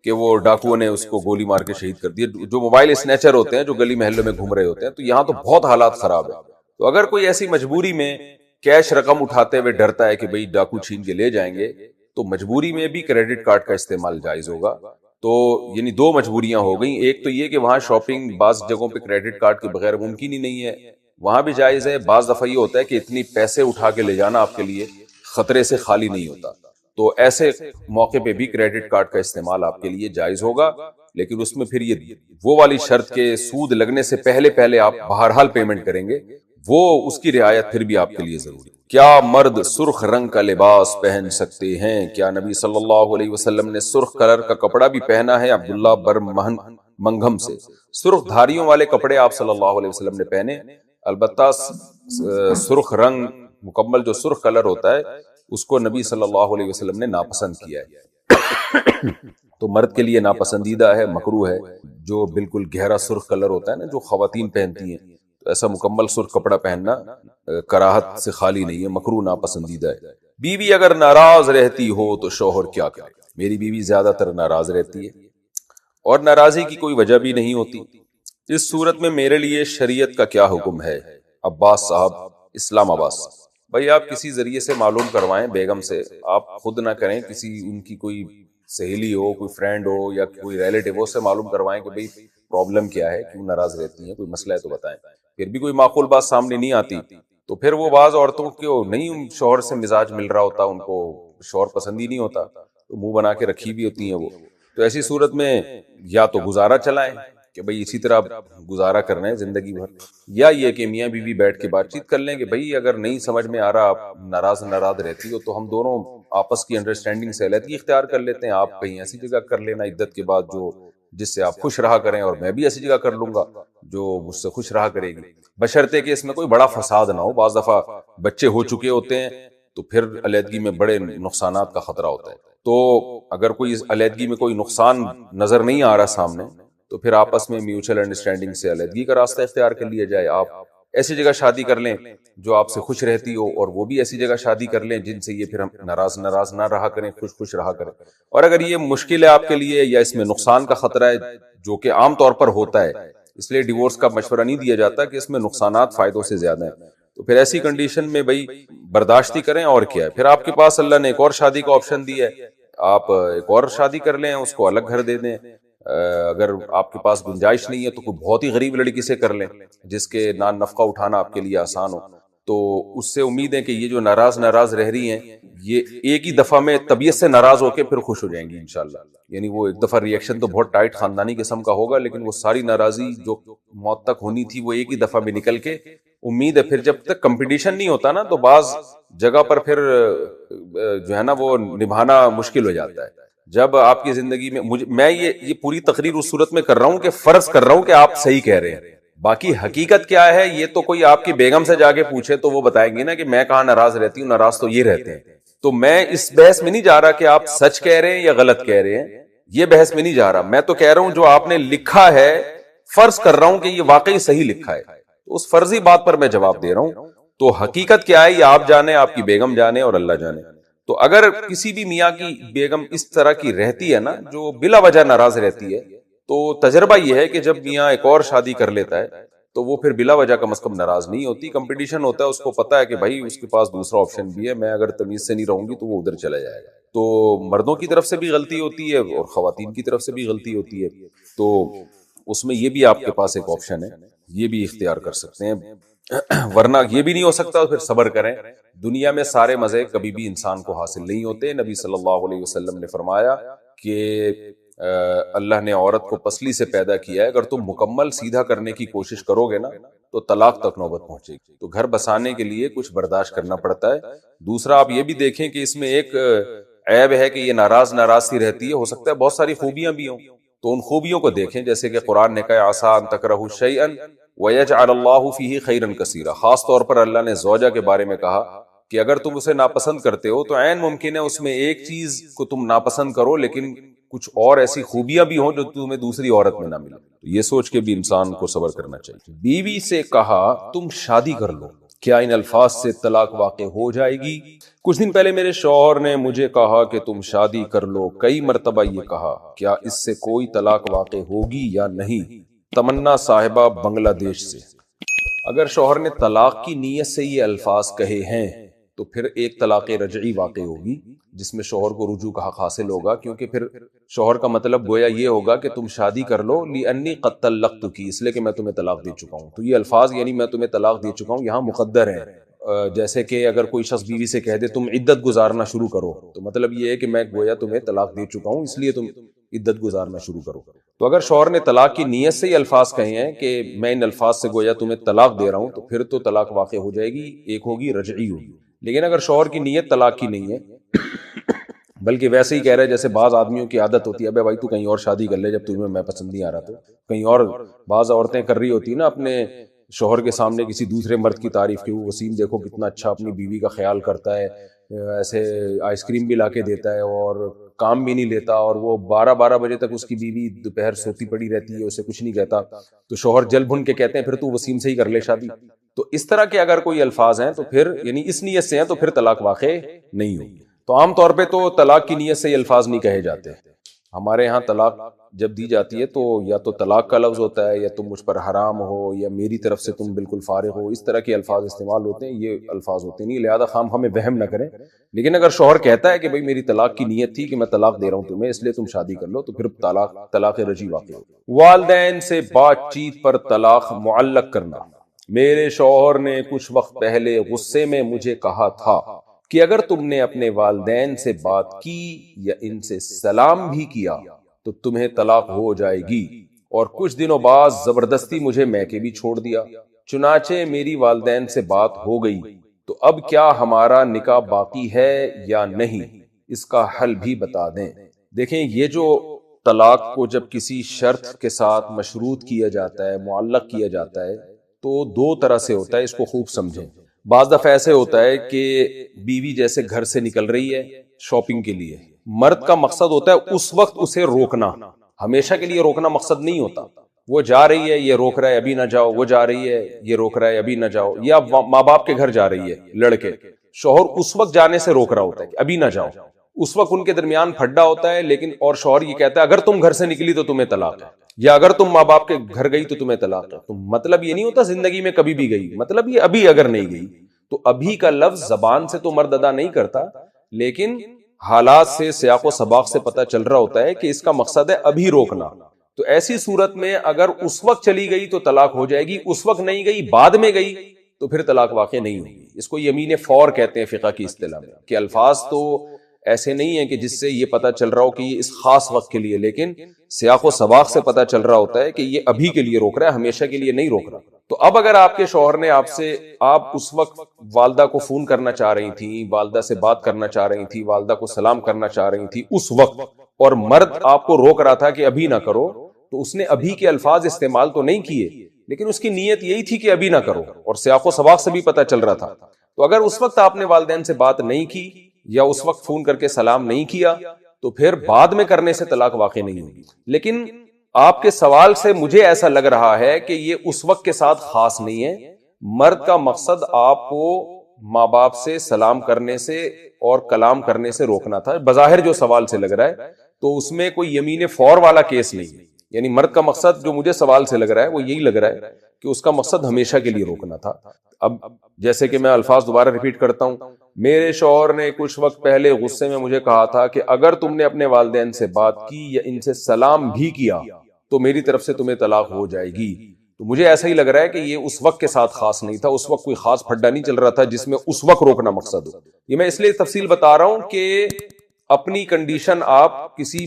S2: کہ وہ ڈاکوؤں نے اس کو گولی مار کے شہید کر دیا، جو موبائل اسنیچر ہوتے ہیں جو گلی محلوں میں گھوم رہے ہوتے ہیں۔ تو یہاں تو بہت حالات خراب ہیں، تو اگر کوئی ایسی مجبوری میں کیش رقم اٹھاتے ہوئے ڈرتا ہے کہ بھئی ڈاکو چھین کے لے جائیں گے، تو مجبوری میں بھی کریڈٹ کارڈ کا استعمال جائز ہوگا۔ تو یعنی 2 مجبوریاں ہو گئیں، ایک تو یہ کہ وہاں شاپنگ بعض جگہوں پہ کریڈٹ کارڈ کے بغیر ممکن ہی نہیں ہے، وہاں بھی جائز ہے۔ بعض دفعہ یہ ہوتا ہے کہ اتنی پیسے اٹھا کے لے جانا آپ کے لیے خطرے سے خالی نہیں ہوتا، تو ایسے موقع پہ بھی کریڈٹ کارڈ کا استعمال آپ کے لیے جائز ہوگا، لیکن اس میں پھر یہ وہ والی شرط کہ سود لگنے سے پہلے آپ بہرحال پیمنٹ کریں گے، وہ اس کی رعایت پھر بھی آپ کے لیے ضروری ہے۔ کیا مرد سرخ رنگ کا لباس پہن سکتے ہیں؟ کیا نبی صلی اللہ علیہ وسلم نے سرخ کلر کا کپڑا بھی پہنا ہے؟ عبداللہ منگھم سے۔ سرخ دھاریوں والے کپڑے آپ صلی اللہ علیہ وسلم نے پہنے، البتہ سرخ رنگ مکمل جو سرخ کلر ہوتا ہے اس کو نبی صلی اللہ علیہ وسلم نے ناپسند کیا ہے، تو مرد کے لیے ناپسندیدہ ہے، مکروہ ہے۔ جو بالکل گہرا سرخ کلر ہوتا ہے نا جو خواتین پہنتی ہیں، تو ایسا مکمل سرخ کپڑا پہننا کراہت سے خالی نہیں ہے، مکروہ ناپسندیدہ ہے۔ بیوی اگر ناراض رہتی ہو تو شوہر کیا کرے؟ میری بیوی زیادہ تر ناراض رہتی ہے اور ناراضی کی کوئی وجہ بھی نہیں ہوتی، اس صورت میں میرے لیے شریعت کا کیا حکم ہے؟ عباس صاحب اسلام آباد سے۔ بھائی آپ کسی ذریعے سے معلوم کروائیں بیگم سے، آپ خود نہ کریں، کسی ان کی کوئی سہیلی ہو، کوئی فرینڈ ہو یا کوئی ریلیٹیو ہو، سے معلوم کروائیں کہ بھئی پرابلم کیا ہے، کیوں ناراض رہتی ہیں، کوئی مسئلہ ہے تو بتائیں۔ پھر بھی کوئی معقول بات سامنے نہیں آتی تو پھر وہ بعض عورتوں کو نہیں شوہر سے مزاج مل رہا ہوتا، ان کو شوہر پسند ہی نہیں ہوتا تو منہ بنا کے رکھی بھی ہوتی ہیں وہ، تو ایسی صورت میں یا تو گزارا چلائیں کہ بھئی اسی طرح گزارا کرنا ہے زندگی بھر، یا یہ کہ میاں بیوی بیٹھ کے بات چیت کر لیں کہ بھئی اگر نہیں سمجھ میں آ رہا، آپ ناراض رہتی ہو تو ہم دونوں آپس کی انڈرسٹینڈنگ سے علیحدگی اختیار کر لیتے ہیں، آپ کہیں ایسی جگہ کر لینا عدت کے بعد جو جس سے آپ خوش رہا کریں، اور میں بھی ایسی جگہ کر لوں گا جو مجھ سے خوش رہا کرے گی، بشرطے کہ اس میں کوئی بڑا فساد نہ ہو۔ بعض دفعہ بچے ہو چکے ہوتے ہیں تو پھر علیحدگی میں بڑے نقصانات کا خطرہ ہوتا ہے، تو اگر کوئی علیحدگی میں کوئی نقصان نظر نہیں آ رہا سامنے تو پھر آپس میں میوچل انڈرسٹینڈنگ سے علیحدگی کا راستہ اختیار کر لیا جائے۔ آپ ایسی جگہ شادی کر لیں جو آپ سے خوش رہتی ہو، اور وہ بھی ایسی جگہ شادی کر لیں جن سے یہ پھر ناراض نہ رہا کریں، خوش رہا کریں۔ اور اگر یہ مشکل ہے آپ کے لیے یا اس میں نقصان کا خطرہ ہے جو کہ عام طور پر ہوتا ہے، اس لیے ڈیورس کا مشورہ نہیں دیا جاتا کہ اس میں نقصانات فائدوں سے زیادہ ہیں، تو پھر ایسی کنڈیشن میں بھائی برداشت ہی کریں، اور کیا ہے، پھر آپ کے پاس اللہ نے ایک اور شادی کا آپشن دی ہے، آپ ایک اور شادی کر لیں، اس کو الگ گھر دے دیں۔ اگر آپ کے پاس گنجائش نہیں ہے تو کوئی بہت ہی غریب لڑکی سے کر لیں جس کے نان نفقہ اٹھانا آپ کے لیے آسان ہو، تو اس سے امید ہے کہ یہ جو ناراض رہ رہی ہیں یہ ایک ہی دفعہ میں طبیعت سے ناراض ہو کے پھر خوش ہو جائیں گی انشاءاللہ۔ یعنی وہ ایک دفعہ ریئیکشن تو بہت ٹائٹ خاندانی قسم کا ہوگا، لیکن وہ ساری ناراضی جو موت تک ہونی تھی وہ ایک ہی دفعہ میں نکل کے، امید ہے پھر جب تک کمپٹیشن نہیں ہوتا نا تو بعض جگہ پر پھر جو ہے نا وہ نبھانا مشکل ہو جاتا ہے، جب آپ کی زندگی میں میں یہ پوری تقریر اس صورت میں کر رہا ہوں کہ فرض کر رہا ہوں کہ آپ صحیح کہہ رہے ہیں، باقی حقیقت کیا ہے یہ تو کوئی آپ کی بیگم سے جا کے پوچھے تو وہ بتائیں گے نا کہ میں کہاں ناراض رہتی ہوں، ناراض تو یہ رہتے ہیں. تو میں اس بحث میں نہیں جا رہا کہ آپ سچ کہہ رہے ہیں یا غلط کہہ رہے ہیں، یہ بحث میں نہیں جا رہا. میں تو کہہ رہا ہوں جو آپ نے لکھا ہے فرض کر رہا ہوں کہ یہ واقعی صحیح لکھا ہے، تو اس فرضی بات پر میں جواب دے رہا ہوں. تو حقیقت کیا ہے یہ آپ جانے، آپ کی بیگم جانے اور اللہ جانے. تو اگر کسی بھی میاں کی بیگم اس طرح کی رہتی ہے نا جو بلا وجہ ناراض رہتی ہے، تو تجربہ یہ ہے کہ جب میاں ایک اور شادی کر لیتا ہے تو وہ پھر بلا وجہ کم از کم ناراض نہیں ہوتی. کمپٹیشن ہوتا ہے، اس کو پتا ہے کہ بھائی اس کے پاس دوسرا آپشن بھی ہے، میں اگر تمیز سے نہیں رہوں گی تو وہ ادھر چلا جائے گا. تو مردوں کی طرف سے بھی غلطی ہوتی ہے اور خواتین کی طرف سے بھی غلطی ہوتی ہے. تو اس میں یہ بھی آپ کے پاس ایک آپشن ہے، یہ بھی اختیار کر سکتے ہیں. ورنہ یہ بھی نہیں ہو سکتا تو پھر صبر کریں. دنیا میں سارے مزے کبھی بھی انسان کو حاصل نہیں ہوتے. نبی صلی اللہ علیہ وسلم نے فرمایا کہ اللہ نے عورت کو پسلی سے پیدا کیا ہے، اگر تم مکمل سیدھا کرنے کی کوشش کرو گے نا تو طلاق تک نوبت پہنچے گی. تو گھر بسانے کے لیے کچھ برداشت کرنا پڑتا ہے. دوسرا آپ یہ بھی دیکھیں کہ اس میں ایک عیب ہے کہ یہ ناراض سی رہتی ہے، ہو سکتا ہے بہت ساری خوبیاں بھی ہوں، تو ان خوبیوں کو دیکھیں. جیسے کہ قرآن نے کہا عسیٰ ان تکرہوا شیئا وَيَجْعَلَ اللَّهُ فِيهِ خَيْرًا كَثِيرًا. خاص طور پر اللہ نے زوجہ کے بارے میں کہا کہ اگر تم اسے ناپسند کرتے ہو تو عین ممکن ہے اس میں ایک چیز کو تم ناپسند کرو لیکن کچھ اور ایسی خوبیاں بھی ہوں جو تمہیں دوسری عورت میں نہ ملے. یہ سوچ کے بھی انسان کو صبر کرنا چاہیے. بیوی سے کہا تم شادی کر لو، کیا ان الفاظ سے طلاق واقع ہو جائے گی؟ کچھ دن پہلے میرے شوہر نے مجھے کہا کہ تم شادی کر لو، کئی مرتبہ یہ کہا، کیا اس سے کوئی طلاق واقع ہوگی یا نہیں؟ تمنا صاحبہ بنگلہ دیش سے. اگر شوہر نے طلاق کی نیت سے یہ الفاظ کہے ہیں تو پھر ایک طلاق رجعی واقع ہوگی جس میں شوہر کو رجوع کا حق حاصل ہوگا، کیونکہ پھر شوہر کا مطلب گویا یہ ہوگا کہ تم شادی کر لو لِأَنِّي قَدْ طَلَّقْتُكِ، اس لیے کہ میں تمہیں طلاق دے چکا ہوں. تو یہ الفاظ یعنی میں تمہیں طلاق دے چکا ہوں یہاں مقدر ہیں. جیسے کہ اگر کوئی شخص بیوی سے کہہ دے تم عدت گزارنا شروع کرو، تو مطلب یہ ہے کہ میں گویا تمہیں طلاق دے چکا ہوں اس لیے تم عدت گزارنا شروع کرو. تو اگر شوہر نے طلاق کی نیت سے یہ الفاظ کہے ہیں کہ میں ان الفاظ سے گویا تمہیں طلاق دے رہا ہوں، تو پھر تو طلاق واقع ہو جائے گی، ایک ہوگی رجعی ہوگی. لیکن اگر شوہر کی نیت طلاق کی نہیں ہے بلکہ ویسے ہی کہہ رہے جیسے بعض آدمیوں کی عادت ہوتی ہے، ابے بھائی تو کہیں اور شادی کر لے جب تمہیں میں پسند نہیں آ رہا، تو کہیں اور بعض عورتیں کر رہی ہوتی ہیں نا اپنے شوہر کے سامنے کسی دوسرے مرد کی تعریف کی، وہ وسیم دیکھو کتنا اچھا اپنی بیوی کا خیال کرتا ہے، ایسے آئس کریم بھی لا کے دیتا ہے اور کام بھی نہیں لیتا، اور وہ 12 بجے تک اس کی بیوی دوپہر سوتی پڑی رہتی ہے، اسے کچھ نہیں کہتا. تو شوہر جل بھن کے کہتے ہیں پھر تو وسیم سے ہی کر لے شادی. تو اس طرح کے اگر کوئی الفاظ ہیں تو پھر یعنی اس نیت سے ہیں تو پھر طلاق واقع نہیں ہوگی. تو عام طور پہ تو طلاق کی نیت سے یہ الفاظ نہیں کہے جاتے. ہمارے ہاں طلاق جب دی جاتی ہے تو یا تو طلاق کا لفظ ہوتا ہے یا تم مجھ پر حرام ہو یا میری طرف سے تم بالکل فارغ ہو، اس طرح کے الفاظ استعمال ہوتے ہیں. یہ الفاظ ہوتے نہیں، لہذا خام ہمیں وہم نہ کریں. لیکن اگر شوہر کہتا ہے کہ بھئی میری طلاق کی نیت تھی کہ میں طلاق دے رہا ہوں تمہیں اس لیے تم شادی کر لو، تو پھر طلاق رجعی واقع ہو. والدین سے بات چیت پر طلاق معلق کرنا. میرے شوہر نے کچھ وقت پہلے غصے میں مجھے کہا تھا کہ اگر تم نے اپنے والدین سے بات کی یا ان سے سلام بھی کیا تو تمہیں طلاق ہو جائے گی، اور کچھ دنوں بعد زبردستی مجھے میکے بھی چھوڑ دیا. چنانچہ میری والدین سے بات ہو گئی، تو اب کیا ہمارا نکاح باقی ہے یا نہیں؟ اس کا حل بھی بتا دیں. دیکھیں یہ جو طلاق کو جب کسی شرط کے ساتھ مشروط کیا جاتا ہے، معلق کیا جاتا ہے، تو دو طرح سے ہوتا ہے، اس کو خوب سمجھیں. بعض دفعہ ایسے ہوتا ہے کہ بیوی جیسے گھر سے نکل رہی ہے شاپنگ کے لیے، مرد کا مقصد ہوتا ہے اس وقت اسے روکنا، ہمیشہ کے لیے روکنا مقصد نہیں ہوتا. وہ جا رہی ہے یہ روک رہا ہے ابھی نہ جاؤ، وہ جا رہی ہے یہ روک رہا ہے ابھی نہ جاؤ، یا ماں باپ کے گھر جا رہی ہے لڑکے، شوہر اس وقت جانے سے روک رہا ہوتا ہے کہ ابھی نہ جاؤ. اس وقت ان کے درمیان پھڈا ہوتا ہے، لیکن اور شوہر یہ کہتا ہے اگر تم گھر سے نکلی تو تمہیں طلاق ہے، یا اگر تم ماں باپ کے گھر گئی تو تمہیں طلاق ہے. تو مطلب یہ نہیں ہوتا زندگی میں کبھی بھی گئی، مطلب یہ ابھی اگر نہیں گئی. تو ابھی کا لفظ زبان سے تو مرد ادا نہیں کرتا، لیکن حالات سے سیاق و سباق سے پتہ چل رہا ہوتا ہے کہ اس کا مقصد ہے ابھی روکنا. تو ایسی صورت میں اگر اس وقت چلی گئی تو طلاق ہو جائے گی، اس وقت نہیں گئی بعد میں گئی تو پھر طلاق واقع نہیں ہوگی. اس کو یمین فور کہتے ہیں فقہ کی اصطلاح میں، کہ الفاظ تو ایسے نہیں ہیں کہ جس سے یہ پتہ چل رہا ہو کہ یہ اس خاص وقت کے لیے، لیکن سیاق و سباق سے پتہ چل رہا ہوتا ہے کہ یہ ابھی کے لیے روک رہا ہے، ہمیشہ کے لیے نہیں روک رہا. تو اب اگر آپ کے شوہر نے آپ اس وقت والدہ کو فون کرنا چاہ رہی تھی، والدہ سے بات کرنا چاہ رہی تھی، والدہ کو سلام کرنا چاہ رہی تھی اس وقت، اور مرد آپ کو روک رہا تھا کہ ابھی نہ کرو، تو اس نے ابھی کے الفاظ استعمال تو نہیں کیے، لیکن اس کی نیت یہی تھی کہ ابھی نہ کرو، اور سیاق و سباق سے بھی پتہ چل رہا تھا. تو اگر اس وقت آپ نے والدین سے بات نہیں کی یا اس وقت فون کر کے سلام نہیں کیا تو پھر بعد میں کرنے سے طلاق واقع نہیں ہوگی. لیکن آپ کے سوال سے مجھے ایسا لگ رہا ہے کہ یہ اس وقت کے ساتھ خاص نہیں ہے. مرد کا مقصد آپ کو ماں باپ سے سلام کرنے سے اور کلام کرنے سے روکنا تھا، بظاہر جو سوال سے لگ رہا ہے، تو اس میں کوئی یمین فور والا کیس نہیں ہے. یعنی مرد کا مقصد جو مجھے سوال سے لگ رہا ہے وہ یہی لگ رہا ہے کہ اس کا مقصد ہمیشہ کے لیے روکنا تھا. اب جیسے کہ میں الفاظ دوبارہ ریپیٹ کرتا ہوں، میرے شوہر نے کچھ وقت پہلے غصے میں مجھے کہا تھا کہ اگر تم نے اپنے والدین سے بات کی یا ان سے سلام بھی کیا تو میری طرف سے تمہیں طلاق ہو جائے گی. تو مجھے ایسا ہی لگ رہا ہے کہ یہ اس وقت کے ساتھ خاص نہیں تھا، اس وقت کوئی خاص پھڈا نہیں چل رہا تھا جس میں اس وقت روکنا مقصد ہو. یہ میں اس لیے تفصیل بتا رہا ہوں کہ اپنی کنڈیشن آپ کسی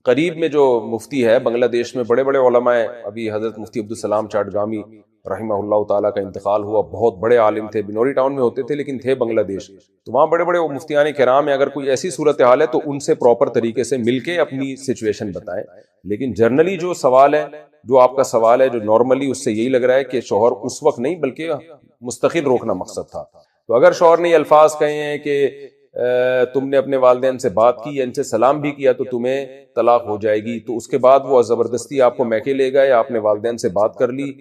S2: قریب میں جو مفتی ہے بنگلہ دیش میں، بڑے بڑے علماء ہیں، ابھی حضرت مفتی عبدالسلام چاٹگامی رحمہ اللہ تعالیٰ کا انتقال ہوا، بہت بڑے عالم تھے، بنوری ٹاؤن میں ہوتے تھے لیکن تھے بنگلہ دیش. تو وہاں بڑے بڑے مفتیان کرام ہیں، اگر کوئی ایسی صورتحال ہے تو ان سے پراپر طریقے سے مل کے اپنی سچویشن بتائیں. لیکن جنرلی جو سوال ہے، جو آپ کا سوال ہے، جو نارملی اس سے یہی لگ رہا ہے کہ شوہر اس وقت نہیں بلکہ مستقل روکنا مقصد تھا. تو اگر شوہر نے یہ الفاظ کہے ہیں کہ تم نے اپنے والدین سے بات کی یا ان سے سلام بھی کیا تو تمہیں طلاق ہو جائے گی، تو اس کے بعد وہ زبردستی آپ کو میکے لے گئے، آپ نے والدین سے بات کر لی،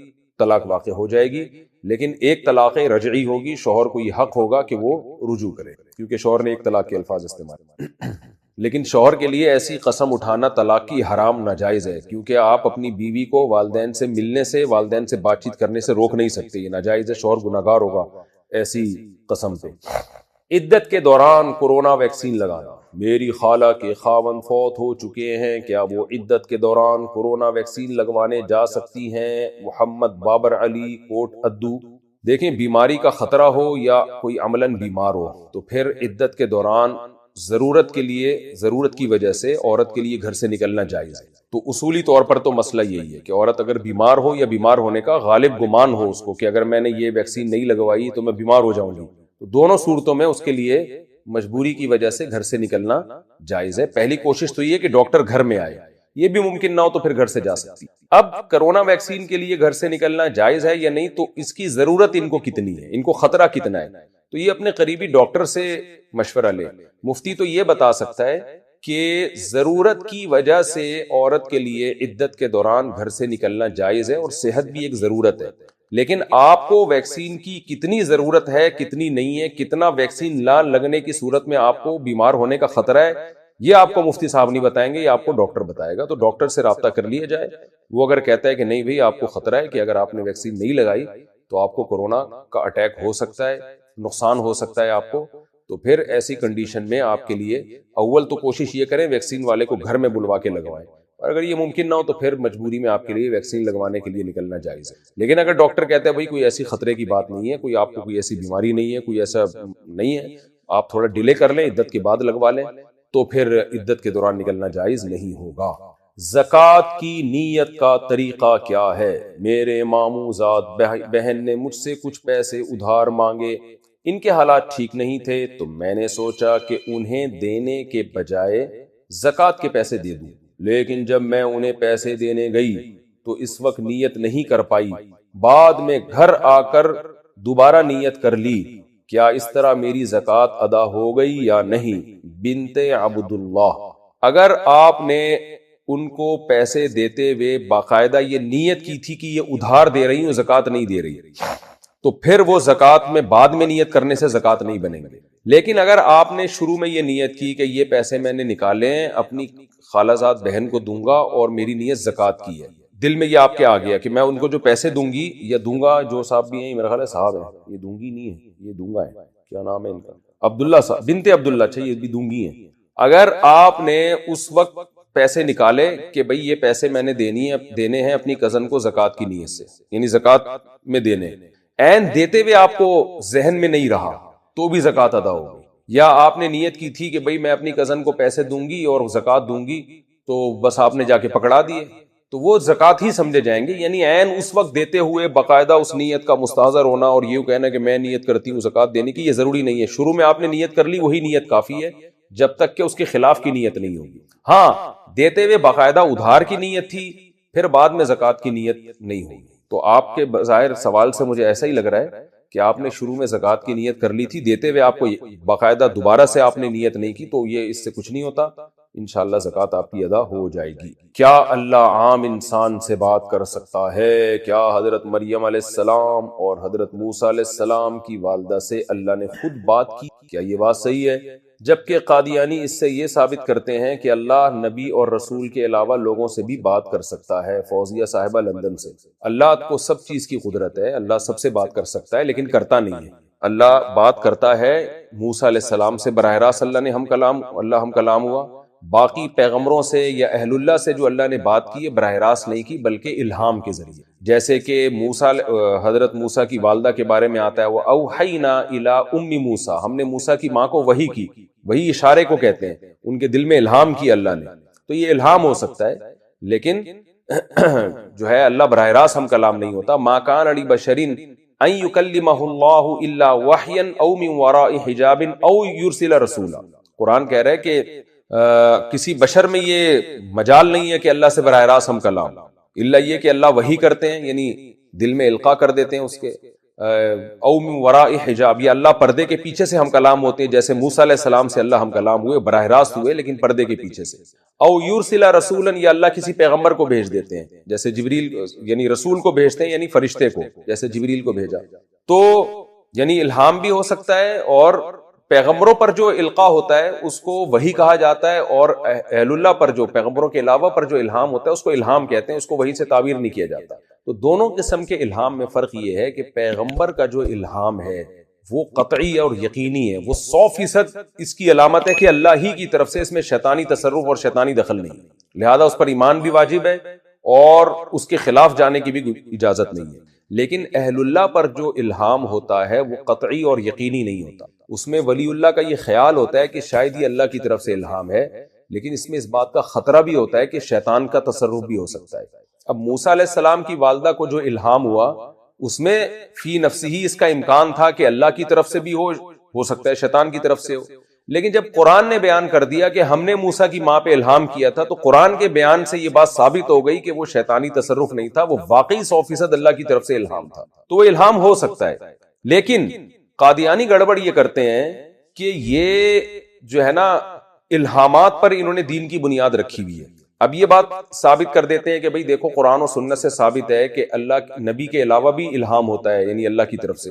S2: طلاق واقع ہو جائے گی. لیکن ایک طلاق رجعی ہوگی، شوہر کو یہ حق ہوگا کہ وہ رجوع کرے کیونکہ شوہر نے ایک طلاق کے الفاظ استعمال. لیکن شوہر کے لیے ایسی قسم اٹھانا طلاق کی حرام ناجائز ہے، کیونکہ آپ اپنی بیوی کو والدین سے ملنے سے، والدین سے بات چیت کرنے سے روک نہیں سکتے، یہ ناجائز ہے. شوہر گناہگار ہوگا ایسی قسم پہ. عدت کے دوران کورونا ویکسین لگانا. میری خالہ کے خاوند فوت ہو چکے ہیں، کیا وہ عدت کے دوران کورونا ویکسین لگوانے جا سکتی ہیں؟ محمد بابر علی، کوٹ ادو. دیکھیں، بیماری کا خطرہ ہو یا کوئی عملاً بیمار ہو تو پھر عدت کے دوران ضرورت کی وجہ سے عورت کے لیے گھر سے نکلنا جائز ہے. تو اصولی طور پر تو مسئلہ یہی ہے کہ عورت اگر بیمار ہو یا بیمار ہونے کا غالب گمان ہو اس کو کہ اگر میں نے یہ ویکسین نہیں لگوائی تو میں بیمار ہو جاؤں گی، تو دونوں صورتوں میں اس کے لیے مجبوری کی وجہ سے گھر سے نکلنا جائز ہے. پہلی کوشش تو یہ کہ ڈاکٹر گھر میں آئے، یہ بھی ممکن نہ ہو تو پھر گھر سے جا سکتی. اب کرونا ویکسین کے لیے گھر سے نکلنا جائز ہے یا نہیں، تو اس کی ضرورت ان کو کتنی ہے، ان کو خطرہ کتنا ہے، تو یہ اپنے قریبی ڈاکٹر سے مشورہ لے. مفتی تو یہ بتا سکتا ہے کہ ضرورت کی وجہ سے عورت کے لیے عدت کے دوران گھر سے نکلنا جائز ہے اور صحت بھی ایک ضرورت ہے. لیکن آپ کو ویکسین کی کتنی ضرورت ہے، کتنی نہیں ہے، کتنا ویکسین نہ لگنے کی صورت میں آپ کو بیمار ہونے کا خطرہ ہے، یہ آپ کو مفتی صاحب نہیں بتائیں گے، یہ آپ کو ڈاکٹر بتائے گا. تو ڈاکٹر سے رابطہ کر لیا جائے. وہ اگر کہتا ہے کہ نہیں بھئی آپ کو خطرہ ہے کہ اگر آپ نے ویکسین نہیں لگائی تو آپ کو کورونا کا اٹیک ہو سکتا ہے، نقصان ہو سکتا ہے آپ کو، تو پھر ایسی کنڈیشن میں آپ کے لیے اول تو کوشش یہ کریں ویکسین والے کو گھر میں بلوا کے لگوائیں، اور اگر یہ ممکن نہ ہو تو پھر مجبوری میں آپ کے لیے ویکسین لگوانے کے لیے نکلنا جائز ہے. لیکن اگر ڈاکٹر کہتا ہے بھائی کوئی ایسی خطرے کی بات نہیں ہے، کوئی آپ کو کوئی ایسی بیماری نہیں ہے، کوئی ایسا نہیں ہے، آپ تھوڑا ڈیلے کر لیں، عدت کے بعد لگوا لیں، تو پھر عدت کے دوران نکلنا جائز نہیں ہوگا. زکوٰۃ کی نیت کا طریقہ کیا ہے؟ میرے ماموں زاد بہن نے مجھ سے کچھ پیسے ادھار مانگے، ان کے حالات ٹھیک نہیں تھے تو میں نے سوچا کہ انہیں دینے کے بجائے زکوٰۃ کے پیسے دے دوں، لیکن جب میں انہیں پیسے دینے گئی تو اس وقت نیت نہیں کر پائی، بعد میں گھر آ کر دوبارہ نیت کر لی، کیا اس طرح میری زکوٰۃ ادا ہو گئی یا نہیں؟ بنت عبداللہ. اگر آپ نے ان کو پیسے دیتے ہوئے باقاعدہ یہ نیت کی تھی کہ یہ ادھار دے رہی ہوں، زکوٰۃ نہیں دے رہی، تو پھر وہ زکوٰۃ میں بعد میں نیت کرنے سے زکوٰۃ نہیں بنے گی. لیکن اگر آپ نے شروع میں یہ نیت کی کہ یہ پیسے میں نے نکالے ہیں، اپنی خالہ زاد بہن کو دوں گا اور میری نیت زکوٰۃ کی ہے، دل میں یہ آپ کے آ گیا کہ میں ان کو جو پیسے دوں گی یا دوں گا، جو صاحب بھی ہیں میرا خیال ہے صاحب ہیں، یہ دوں گی نہیں ہے، یہ دوں گا ہے، کیا نام ہے ان کا، عبداللہ صاحب، بنت عبداللہ، اچھا یہ بھی دوں گی ہیں. اگر آپ نے اس وقت پیسے نکالے کہ بھئی یہ پیسے میں نے دینے ہیں اپنی کزن کو زکوٰۃ کی نیت سے، یعنی زکوٰۃ میں دینے، عین دیتے ہوئے آپ کو ذہن میں نہیں رہا تو بھی زکوٰۃ ادا ہوگی. یا آپ نے نیت کی تھی کہ بھئی میں اپنی کزن کو پیسے دوں گی اور زکوٰۃ دوں گی، تو بس آپ نے جا کے پکڑا دیے تو وہ زکوٰۃ ہی سمجھے جائیں گے. یعنی عین اس وقت دیتے ہوئے باقاعدہ اس نیت کا مستحضر ہونا اور یہ کہنا کہ میں نیت کرتی ہوں زکوٰۃ دینے کی، یہ ضروری نہیں ہے. شروع میں آپ نے نیت کر لی، وہی نیت کافی ہے. جب تک کہ اس کے خلاف کی نیت نہیں ہوگی. ہاں دیتے ہوئے باقاعدہ ادھار کی نیت تھی، پھر بعد میں زکوٰۃ کی نیت نہیں ہوگی. تو آپ کے بظاہر سوال سے مجھے ایسا ہی لگ رہا ہے کہ آپ نے شروع میں زکوٰۃ کی نیت کر لی تھی، دیتے ہوئے آپ کو باقاعدہ دوبارہ سے آپ نے نیت نہیں کی، تو یہ اس سے کچھ نہیں ہوتا، انشاءاللہ زکوٰۃ آپ کی ادا ہو جائے گی. کیا اللہ عام انسان سے بات کر سکتا ہے؟ کیا حضرت مریم علیہ السلام اور حضرت موسیٰ علیہ السلام کی والدہ سے اللہ نے خود بات کی؟ کیا یہ بات صحیح ہے؟ جبکہ قادیانی اس سے یہ ثابت کرتے ہیں کہ اللہ نبی اور رسول کے علاوہ لوگوں سے بھی بات کر سکتا ہے. فوزیہ صاحبہ لندن سے. اللہ کو سب چیز کی قدرت ہے، اللہ سب سے بات کر سکتا ہے لیکن کرتا نہیں ہے. اللہ بات کرتا ہے موسیٰ علیہ السلام سے براہ راست، اللہ ہم کلام ہوا. باقی پیغمبروں سے یا اہل اللہ سے جو اللہ نے بات کی ہے براہ راست نہیں کی، بلکہ الہام کے ذریعے. جیسے کہ حضرت موسیٰ کی والدہ کے بارے میں آتا ہے وَأَوْحَيْنَا إِلَىٰ أُمِّ مُوسَىٰ، ہم نے موسیٰ کی ماں کو وحی کی. وہی اشارے کو کہتے ہیں، ان کے دل میں الہام کیا اللہ نے. تو یہ الہام ہو سکتا ہے لیکن جو ہے اللہ براہ راست ہم کلام نہیں ہوتا. مَا كَانَ لِبَشَرٍ أَن يُكَلِّمَهُ اللَّهُ إِلَّا وَحْيًا أَوْ مِن وَرَاءِ حِجَابٍ أَوْ يُرْسِلَ رَسُولًا. قرآن کہہ رہا ہے کہ کسی بشر میں یہ مجال نہیں ہے کہ اللہ سے براہ راست ہم کلام، الا یہ کہ اللہ وحی کرتے ہیں، یعنی دل میں القاء کر دیتے ہیں اس کے. او من وراء حجاب، یا اللہ پردے کے پیچھے سے ہم کلام ہوتے ہیں، جیسے موسیٰ علیہ السلام سے اللہ ہم کلام ہوئے، براہ راست ہوئے لیکن پردے کے پیچھے سے. او یرسل رسولا، یا اللہ کسی پیغمبر کو بھیج دیتے ہیں، جیسے جبریل، یعنی رسول کو بھیجتے ہیں، یعنی فرشتے کو، جیسے جبریل کو بھیجا. تو یعنی الہام بھی ہو سکتا ہے، اور پیغمبروں پر جو القاء ہوتا ہے اس کو وحی کہا جاتا ہے، اور اہل اللہ پر جو پیغمبروں کے علاوہ پر جو الہام ہوتا ہے اس کو الہام کہتے ہیں، اس کو وحی سے تعبیر نہیں کیا جاتا. تو دونوں قسم کے الہام میں فرق یہ ہے کہ پیغمبر کا جو الہام ہے وہ قطعی اور یقینی ہے، وہ 100% اس کی علامت ہے کہ اللہ ہی کی طرف سے، اس میں شیطانی تصرف اور شیطانی دخل نہیں ہے، لہذا اس پر ایمان بھی واجب ہے اور اس کے خلاف جانے کی بھی اجازت نہیں ہے. لیکن اہل اللہ پر جو الہام ہوتا ہے وہ قطعی اور یقینی نہیں ہوتا، اس میں ولی اللہ کا یہ خیال ہوتا ہے کہ شاید یہ اللہ کی طرف سے الہام ہے، لیکن اس میں اس بات کا خطرہ بھی ہوتا ہے کہ شیطان کا تصرف بھی ہو سکتا ہے. اب موسیٰ علیہ السلام کی والدہ کو جو الہام ہوا اس میں فی نفسی ہی اس کا امکان تھا کہ اللہ کی طرف سے بھی ہو سکتا ہے شیطان کی طرف سے ہو، لیکن جب قرآن نے بیان کر دیا کہ ہم نے موسیٰ کی ماں پہ الہام کیا تھا، تو قرآن کے بیان سے یہ بات ثابت ہو گئی کہ وہ شیطانی تصرف نہیں تھا، وہ واقعی 100% اللہ کی طرف سے الہام تھا. تو وہ الہام ہو سکتا ہے. لیکن قادیانی گڑبڑ یہ کرتے ہیں کہ یہ جو ہے نا الہامات پر انہوں نے دین کی بنیاد رکھی ہوئی ہے. اب یہ بات ثابت کر دیتے ہیں کہ بھئی دیکھو قرآن و سنت سے ثابت ہے کہ اللہ نبی کے علاوہ بھی الہام ہوتا ہے، یعنی اللہ کی طرف سے.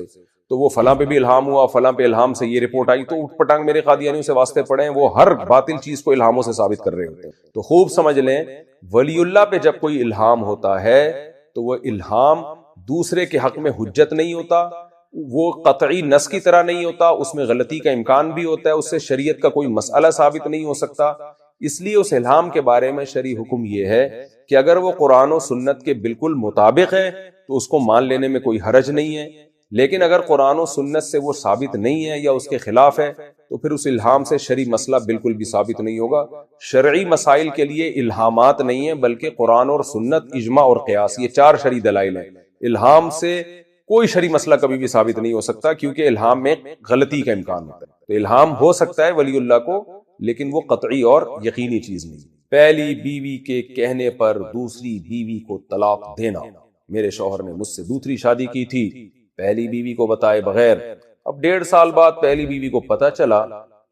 S2: تو وہ فلاں پہ بھی الہام ہوا، فلاں پہ الہام سے یہ رپورٹ آئی، تو اٹھ پٹانگ میرے قادیانیوں سے واسطے پڑے ہیں، وہ ہر باطل چیز کو الہاموں سے ثابت کر رہے ہوتے ہیں. تو خوب سمجھ لیں، ولی اللہ پہ جب کوئی الہام ہوتا ہے تو وہ الہام دوسرے کے حق میں حجت نہیں ہوتا، وہ قطعی نص کی طرح نہیں ہوتا، اس میں غلطی کا امکان بھی ہوتا ہے، اس سے شریعت کا کوئی مسئلہ ثابت نہیں ہو سکتا. اس لیے اس الہام کے بارے میں شرعی حکم یہ ہے کہ اگر وہ قرآن و سنت کے بالکل مطابق ہے تو اس کو مان لینے میں کوئی حرج نہیں ہے، لیکن اگر قرآن و سنت سے وہ ثابت نہیں ہے یا اس کے خلاف ہے تو پھر اس الہام سے شرعی مسئلہ بالکل بھی ثابت نہیں ہوگا. شرعی مسائل کے لیے الہامات نہیں ہیں بلکہ قرآن اور سنت، اجماع اور قیاس، یہ 4 شرعی دلائل ہیں. الہام سے کوئی شرعی مسئلہ کبھی بھی ثابت نہیں ہو سکتا، کیونکہ الہام میں غلطی کا امکان ہوتا ہے. تو الہام ہو سکتا ہے ولی اللہ کو، لیکن وہ قطعی اور یقینی چیز نہیں. پہلی بیوی کے کہنے پر دوسری بیوی کو طلاق دینا. میرے شوہر نے مجھ سے دوسری شادی کی تھی پہلی بیوی کو بتائے بغیر. اب 1.5 سال بعد پہلی بیوی کو پتہ چلا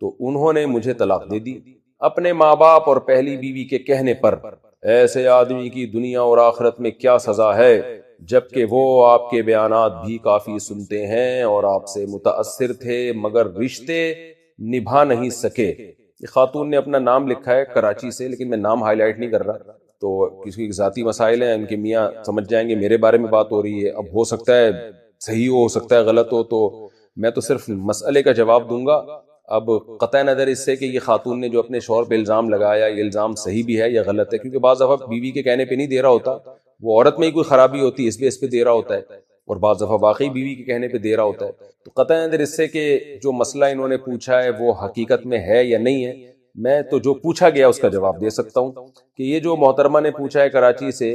S2: تو انہوں نے مجھے طلاق دے دی اپنے ماں باپ اور پہلی بیوی کے کہنے پر. ایسے آدمی کی دنیا اور آخرت میں کیا سزا ہے، جبکہ وہ آپ کے بیانات بھی کافی سنتے ہیں اور آپ سے متاثر تھے مگر رشتے نبھا نہیں سکے. یہ خاتون نے اپنا نام لکھا ہے کراچی سے، لیکن میں نام ہائی لائٹ نہیں کر رہا، تو کسی کی ذاتی مسائل ہیں، ان کے میاں سمجھ جائیں گے میرے بارے میں بات ہو رہی ہے. اب ہو سکتا ہے صحیح ہو سکتا ہے غلط ہو، تو میں تو صرف مسئلے کا جواب دوں گا. اب قطع نظر اس سے کہ یہ خاتون نے جو اپنے شوہر پہ الزام لگایا یہ الزام صحیح بھی ہے یا غلط ہے، کیونکہ بعض دفعہ بیوی کے کہنے پہ نہیں دے رہا ہوتا، وہ عورت میں ہی کوئی خرابی ہوتی ہے اس پہ دے رہا ہوتا ہے، اور بعض دفعہ واقعی بیوی کے کہنے پہ دے رہا ہوتا ہے. تو قطع نظر اس سے کہ جو مسئلہ انہوں نے پوچھا ہے وہ حقیقت میں ہے یا نہیں ہے، میں تو جو پوچھا گیا اس کا جواب دے سکتا ہوں. کہ یہ جو محترمہ نے پوچھا ہے کراچی سے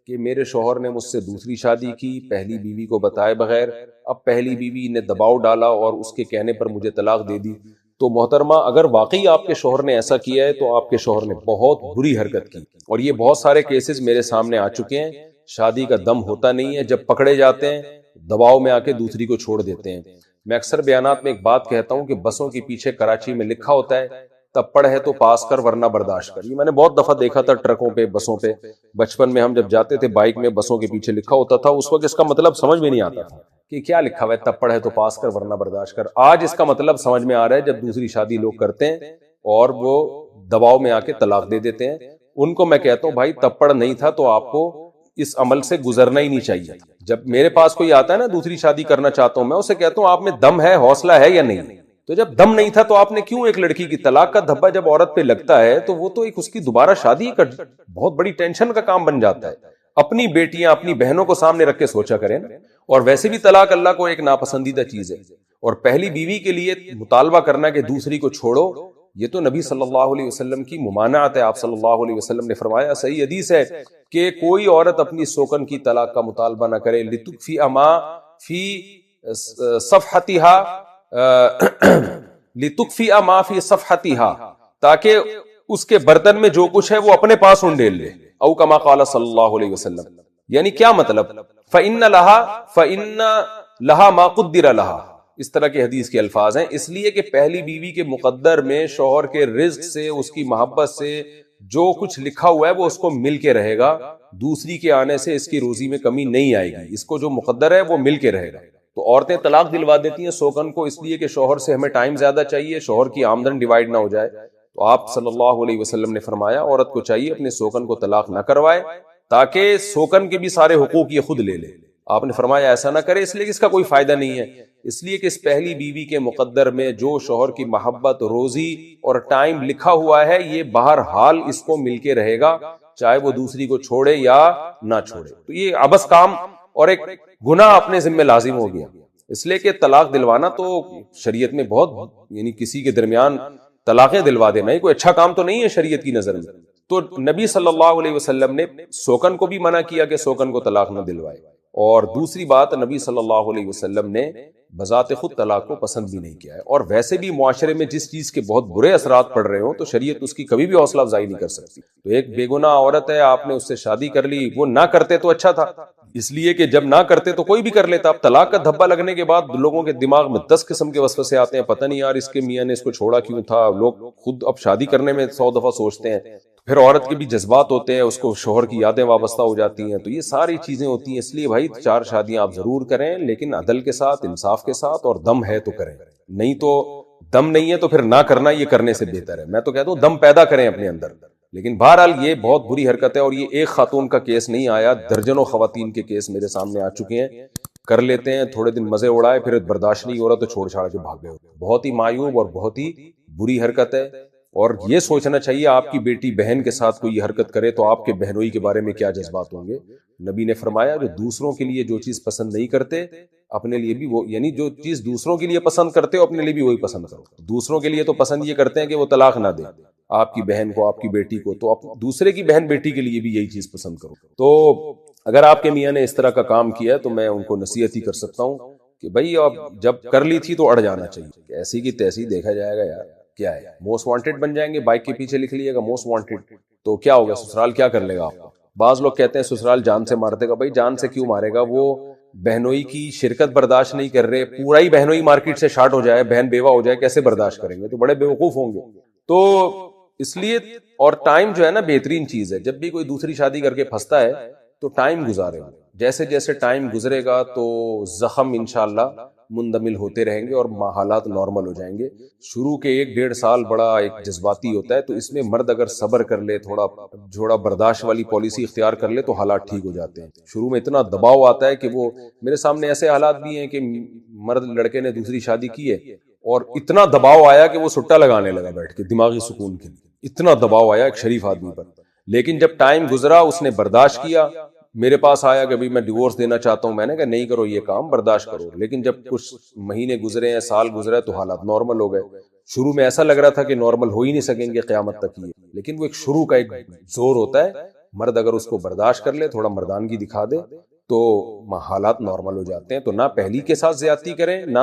S2: کہ میرے شوہر نے مجھ سے دوسری شادی کی پہلی بیوی کو بتائے بغیر، اب پہلی بیوی نے دباؤ ڈالا اور اس کے کہنے پر مجھے طلاق دے دی، تو محترمہ اگر واقعی آپ کے شوہر نے ایسا کیا ہے تو آپ کے شوہر نے بہت بری حرکت کی، اور یہ بہت سارے کیسز میرے سامنے آ چکے ہیں. شادی کا دم ہوتا نہیں ہے، جب پکڑے جاتے ہیں دباؤ میں آ کے دوسری کو چھوڑ دیتے ہیں. میں اکثر بیانات میں ایک بات کہتا ہوں کہ بسوں کے پیچھے کراچی میں لکھا ہوتا ہے تپڑ ہے تو پاس کر ورنہ برداشت کر. یہ میں نے بہت دفعہ دیکھا تھا ٹرکوں پہ، بسوں پہ. بچپن میں ہم جب جاتے تھے بائک میں، بسوں کے پیچھے لکھا ہوتا تھا، اس وقت اس کا مطلب سمجھ میں نہیں آتا تھا کہ کیا لکھا ہوا ہے، تپڑ ہے تو پاس کر ورنہ برداشت کر. آج اس کا مطلب سمجھ میں آ رہا ہے جب دوسری شادی لوگ کرتے ہیں اور وہ دباؤ میں آ کے طلاق دے دیتے ہیں. ان کو میں کہتا ہوں بھائی تپڑ نہیں تھا تو آپ کو اس عمل سے گزرنا ہی نہیں چاہیے. جب میرے پاس کوئی آتا ہے نا دوسری شادی کرنا چاہتا ہوں، میں اسے کہتا ہوں آپ میں دم ہے، حوصلہ ہے یا نہیں؟ تو جب دم نہیں تھا تو آپ نے کیوں ایک لڑکی کی طلاق کا دھبا جب عورت پہ لگتا ہے تو وہ تو ایک اس کی دوبارہ شادی کا بہت بڑی ٹینشن کا کام بن جاتا ہے. اپنی بیٹیاں اپنی بہنوں کو سامنے رکھ کے سوچا کریں. اور ویسے بھی طلاق اللہ کو ایک ناپسندیدہ چیز ہے، اور پہلی بیوی کے لیے مطالبہ کرنا کہ دوسری کو چھوڑو، یہ تو نبی صلی اللہ علیہ وسلم کی ممانعت ہے. آپ صلی اللہ علیہ وسلم نے فرمایا، صحیح حدیث ہے کہ کوئی عورت اپنی سوکن کی طلاق کا مطالبہ نہ کرے لتکفی ما فی صفحتها لتکفی ما فی صفحتها، تاکہ اس کے برتن میں جو کچھ ہے وہ اپنے پاس انڈیل لے. او کما قال صلی اللہ علیہ وسلم. یعنی کیا مطلب؟ فإن لها ما قدر لها، اس طرح کے حدیث کے الفاظ ہیں. اس لیے کہ پہلی بیوی کے مقدر میں شوہر کے رزق سے، اس کی محبت سے جو کچھ لکھا ہوا ہے وہ اس کو مل کے رہے گا. دوسری کے آنے سے اس کی روزی میں کمی نہیں آئے گی. اس کو جو مقدر ہے وہ مل کے رہے گا. تو عورتیں طلاق دلوا دیتی ہیں سوکن کو، اس لیے کہ شوہر سے ہمیں ٹائم زیادہ چاہیے، شوہر کی آمدن ڈیوائیڈ نہ ہو جائے. تو آپ صلی اللہ علیہ وسلم نے فرمایا عورت کو چاہیے اپنے سوکن کو طلاق نہ کروائے تاکہ سوکن کے بھی سارے حقوق یہ خود لے لے. آپ نے فرمایا ایسا نہ کرے، اس لیے کہ اس کا کوئی فائدہ نہیں ہے. اس لیے کہ اس پہلی بیوی کے مقدر میں جو شوہر کی محبت، روزی اور ٹائم لکھا ہوا ہے یہ بہرحال اس کو مل کے رہے گا، چاہے وہ دوسری کو چھوڑے یا نہ چھوڑے. تو یہ عبث کام اور ایک گناہ اپنے ذمہ لازم ہو گیا. اس لیے کہ طلاق دلوانا تو شریعت میں بہت، یعنی کسی کے درمیان طلاقیں دلوا دینا یہ کوئی اچھا کام تو نہیں ہے شریعت کی نظر میں. تو نبی صلی اللہ علیہ وسلم نے سوکن کو بھی منع کیا کہ سوکن کو طلاق نہ دلوائے. اور دوسری بات، نبی صلی اللہ علیہ وسلم نے بذات خود طلاق کو پسند بھی نہیں کیا ہے. اور ویسے بھی معاشرے میں جس چیز کے بہت برے اثرات پڑ رہے ہوں تو شریعت اس کی کبھی بھی حوصلہ افزائی نہیں کر سکتی. تو ایک بے گناہ عورت ہے، آپ نے اس سے شادی کر لی، وہ نہ کرتے تو اچھا تھا، اس لیے کہ جب نہ کرتے تو کوئی بھی کر لیتا. اب طلاق کا دھبا لگنے کے بعد لوگوں کے دماغ میں 10 قسم کے وسوسے آتے ہیں، پتہ نہیں یار اس کے میاں نے اس کو چھوڑا کیوں تھا. لوگ خود اب شادی کرنے میں 100 دفعہ سوچتے ہیں. پھر عورت کے بھی جذبات ہوتے ہیں، اس کو شوہر کی یادیں وابستہ ہو جاتی ہیں. تو یہ ساری چیزیں ہوتی ہیں. اس لیے بھائی 4 شادیاں آپ ضرور کریں، لیکن عدل کے ساتھ، انصاف کے ساتھ، اور دم ہے تو کریں. نہیں تو دم نہیں ہے تو پھر نہ کرنا یہ کرنے سے بہتر ہے. میں تو کہتا ہوں دم پیدا کریں اپنے اندر. لیکن بہرحال یہ بہت بری حرکت ہے، اور یہ ایک خاتون کا کیس نہیں آیا، درجنوں خواتین کے کیس میرے سامنے آ چکے ہیں. کر لیتے ہیں تھوڑے دن مزے اڑائے، پھر برداشت نہیں ہو رہا تو چھوڑ چھاڑ کے بھاگ گئے. بہت ہی معیوب اور بہت ہی بری حرکت ہے. اور یہ سوچنا چاہیے آپ کی بیٹی بہن کے ساتھ کوئی یہ حرکت کرے تو آپ کے بہنوئی کے بارے میں کیا جذبات ہوں گے. نبی نے فرمایا جو دوسروں کے لیے جو چیز پسند نہیں کرتے اپنے لیے بھی وہ، یعنی جو چیز دوسروں کے لیے پسند کرتے ہو اپنے لیے بھی وہی پسند کرو. دوسروں کے لیے تو پسند یہ کرتے ہیں کہ وہ طلاق نہ دے آپ کی بہن کو، آپ کی بیٹی کو، تو دوسرے کی بہن بیٹی کے لیے بھی یہی چیز پسند کرو. تو اگر آپ کے میاں نے اس طرح کا کام کیا تو میں ان کو نصیحت ہی کر سکتا ہوں کہ بھائی اب جب کر لی تھی تو اڑ جانا چاہیے. ایسی کی تیسی دیکھا جائے گا یار، کیا ہے موسٹ وانٹیڈ بن جائیں گے، بائک کے پیچھے لکھ لیے گا موسٹ وانٹیڈ، تو کیا ہوگا؟ سسرال کیا کر لے گا آپ کو؟ بعض لوگ کہتے ہیں سسرال جان سے مار دے گا. بھائی جان سے کیوں مارے گا؟ وہ بہنوئی کی شرکت برداشت نہیں کر رہے. پورا ہی بہنوئی مارکیٹ سے شارٹ ہو جائے، بہن بیوہ ہو جائے، کیسے برداشت کریں گے؟ تو بڑے بیوقوف ہوں گے. تو اس لیے، اور ٹائم جو ہے نا بہترین چیز ہے. جب بھی کوئی دوسری شادی کر کے پھنستا ہے تو ٹائم گزارے. جیسے جیسے ٹائم گزرے گا تو زخم انشاءاللہ مندمل ہوتے رہیں گے اور حالات نارمل ہو جائیں گے. شروع کے 1-1.5 سال بڑا ایک جذباتی ہوتا ہے، تو اس میں مرد اگر صبر کر لے، تھوڑا برداشت والی پالیسی اختیار کر لے تو حالات ٹھیک ہو جاتے ہیں. شروع میں اتنا دباؤ آتا ہے کہ وہ، میرے سامنے ایسے حالات بھی ہیں کہ مرد لڑکے نے دوسری شادی کی ہے اور اتنا دباؤ آیا کہ وہ سٹا لگانے لگا بیٹھ کے دماغی سکون کے لیے. اتنا دباؤ آیا ایک شریف آدمی پر. لیکن جب ٹائم گزرا اس نے برداشت کیا. میرے پاس آیا کہ میں ڈیورس دینا چاہتا ہوں. میں نے کہا نہیں کرو یہ کام، برداشت کرو. لیکن جب کچھ مہینے گزرے ہیں، سال گزرے تو حالات نارمل ہو گئے. شروع میں ایسا لگ رہا تھا کہ نارمل ہو ہی نہیں سکیں گے قیامت تک یہ، لیکن وہ ایک شروع کا ایک زور ہوتا ہے. مرد اگر اس کو برداشت کر لے، تھوڑا مردانگی دکھا دے تو حالات نارمل ہو جاتے ہیں. تو نہ پہلی کے ساتھ زیادتی کریں نہ